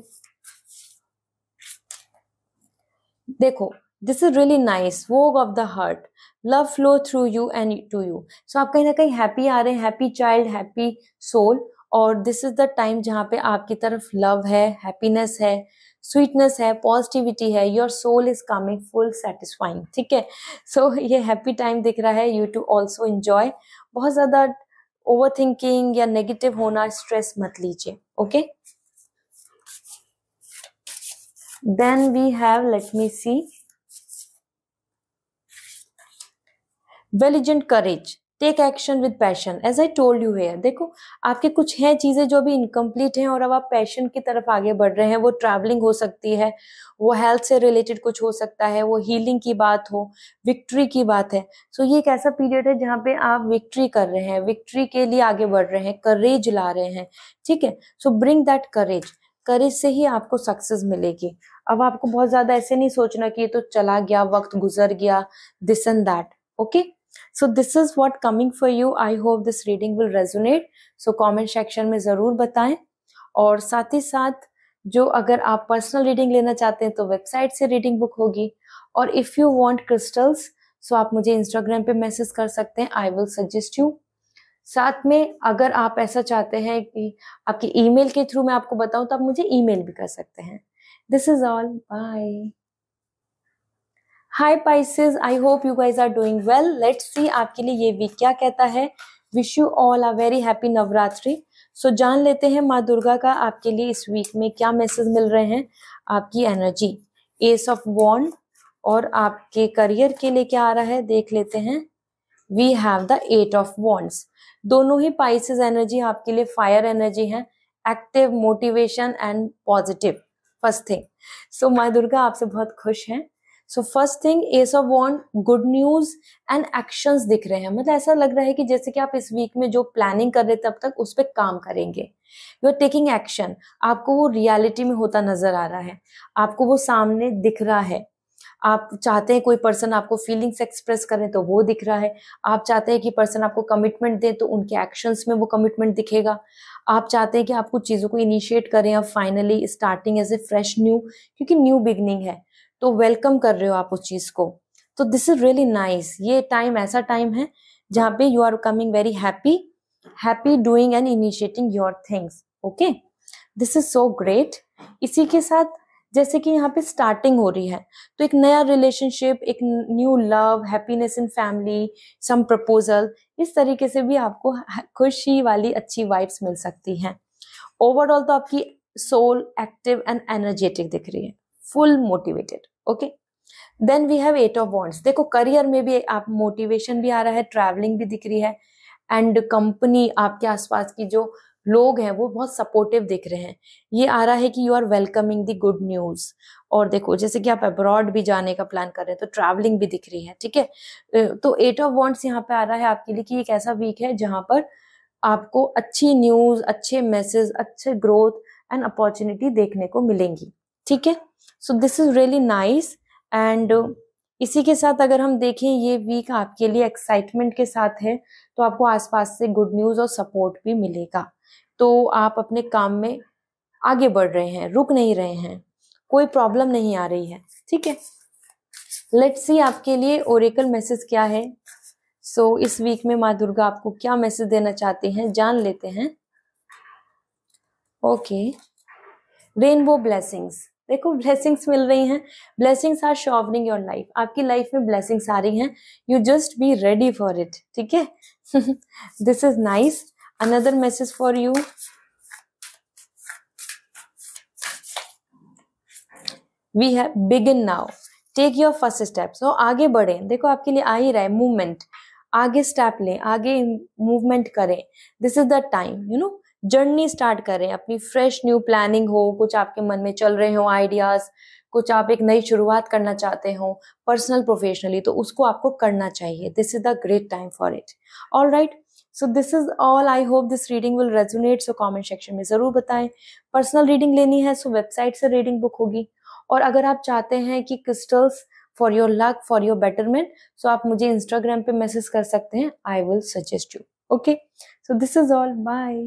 देखो this is really nice, vogue of the heart, love flow through you and to you. So आप कहीं ना कहीं हैप्पी आ रहे हैं, हैप्पी चाइल्ड, हैप्पी सोल, और दिस इज द टाइम जहाँ पे आपकी तरफ लव है, हैप्पीनेस है, स्वीटनेस है, पॉजिटिविटी है, your soul is coming full satisfying, ठीक है। सो ये हैप्पी टाइम दिख रहा है, यू टू ऑल्सो एंजॉय। बहुत ज्यादा ओवर थिंकिंग या नेगेटिव होना, स्ट्रेस मत लीजिए, okay. Then we have, let me see, valiant courage, take action with passion, as I told you here. देखो आपके कुछ हैं चीजें जो अभी इनकम्प्लीट हैं और अब आप पैशन की तरफ आगे बढ़ रहे हैं। वो ट्रैवलिंग हो सकती है, वो हेल्थ से रिलेटेड कुछ हो सकता है, वो हीलिंग की बात हो, विक्ट्री की बात है। सो ये एक ऐसा पीरियड है जहाँ पे आप विक्ट्री कर रहे हैं, विक्ट्री के लिए आगे बढ़ रहे हैं, करेज ला रहे हैं, ठीक है। सो ब्रिंग दैट करेज, करेज से ही आपको सक्सेस मिलेगी। अब आपको बहुत ज्यादा ऐसे नहीं सोचना कि ये तो चला गया, वक्त गुजर गया, this and that, okay. So this is what coming for you. I hope this reading will resonate. So comment section में जरूर बताएं, और साथ ही साथ जो अगर आप पर्सनल रीडिंग लेना चाहते हैं तो वेबसाइट से रीडिंग बुक होगी, और इफ यू वांट क्रिस्टल्स सो आप मुझे इंस्टाग्राम पे मैसेज कर सकते हैं, आई विल सजेस्ट यू। साथ में अगर आप ऐसा चाहते हैं कि आपके ईमेल के थ्रू मैं आपको बताऊं तो आप मुझे ईमेल भी कर सकते हैं। This is all, bye. Hi Pisces, I hope you guys are doing well. Let's see आपके लिए ये वीक क्या कहता है। Wish you all a very happy Navratri. So जान लेते हैं माँ दुर्गा का आपके लिए इस वीक में क्या मैसेज मिल रहे हैं। आपकी एनर्जी, एस ऑफ वॉन्ड, और आपके करियर के लिए क्या आ रहा है देख लेते हैं। We have the eight of wands. दोनों ही पाइसेस एनर्जी आपके लिए फायर एनर्जी है, active, motivation and positive. First thing, so माँ दुर्गा आपसे बहुत खुश हैं। So first thing, ace of wand, good news and actions दिख रहे हैं। मतलब ऐसा लग रहा है कि जैसे कि आप इस वीक में जो प्लानिंग कर रहे तब तक उस पर काम करेंगे। यू आर टेकिंग एक्शन, आपको वो रियलिटी में होता नजर आ रहा है, आपको वो सामने दिख रहा है। आप चाहते हैं कोई पर्सन आपको फीलिंग्स एक्सप्रेस करें तो वो दिख रहा है। आप चाहते हैं कि पर्सन आपको कमिटमेंट दे तो उनके एक्शंस में वो कमिटमेंट दिखेगा। आप चाहते हैं कि आप कुछ चीजों को इनिशिएट करें, अब finally starting as a fresh new, क्योंकि न्यू बिगनिंग है तो वेलकम कर रहे हो आप उस चीज को। तो दिस इज रियली नाइस। ये टाइम ऐसा टाइम है जहाँ पे you are coming very happy doing and initiating your things. Okay, this is so great. इसी के साथ जैसे कि यहाँ पे स्टार्टिंग हो रही है तो एक नया रिलेशनशिप, एक new love, happiness in family, some proposal, इस तरीके से भी आपको खुशी वाली अच्छी वाइब्स मिल सकती हैं। ओवरऑल तो आपकी सोल एक्टिव एंड एनर्जेटिक दिख रही है, full motivated. Okay, then we have eight of wands. देखो करियर में भी आप मोटिवेशन भी आ रहा है, ट्रैवलिंग भी दिख रही है, एंड कंपनी, आपके आसपास की जो लोग हैं वो बहुत सपोर्टिव दिख रहे हैं। ये आ रहा है कि you are welcoming the good news. और देखो जैसे कि आप अब्रॉड भी जाने का प्लान कर रहे हैं तो ट्रैवलिंग भी दिख रही है। ठीक है, तो एट ऑफ वॉन्ड्स यहाँ पे आ रहा है आपके लिए कि एक ऐसा वीक है जहां पर आपको अच्छी न्यूज, अच्छे मैसेज, अच्छे ग्रोथ एंड अपॉर्चुनिटी देखने को मिलेंगी। ठीक है, so this is really nice. And इसी के साथ अगर हम देखें ये वीक आपके लिए एक्साइटमेंट के साथ है, तो आपको आसपास से गुड न्यूज और सपोर्ट भी मिलेगा। तो आप अपने काम में आगे बढ़ रहे हैं, रुक नहीं रहे हैं, कोई प्रॉब्लम नहीं आ रही है। ठीक है, लेट्स सी आपके लिए ओरेकल मैसेज क्या है। सो इस वीक में माँ दुर्गा आपको क्या मैसेज देना चाहती हैं जान लेते हैं। Okay, rainbow blessings. देखो ब्लेसिंग्स मिल रही हैं, blessings are showering your life. आपकी लाइफ में ब्लेसिंग्स आ रही हैं, you just be ready for it. ठीक है, this is nice. Another message for you, we have begin now, take your first step. So आगे बढ़े, देखो आपके लिए आ ही रहा है मूवमेंट, आगे स्टेप लें, आगे मूवमेंट करें। This is the time, you know, journey start करें, अपनी फ्रेश न्यू प्लानिंग हो, कुछ आपके मन में चल रहे हो आइडियाज, कुछ आप एक नई शुरुआत करना चाहते हो पर्सनल प्रोफेशनली, तो उसको आपको करना चाहिए। This is the great time for it. All right, so this is all. I hope this reading will resonate. So comment section में जरूर बताएं। पर्सनल रीडिंग लेनी है सो वेबसाइट से रीडिंग बुक होगी, और अगर आप चाहते हैं कि crystals for your luck, for your betterment, so आप मुझे इंस्टाग्राम पे मैसेज कर सकते हैं, I will suggest you. Okay, so this is all, bye.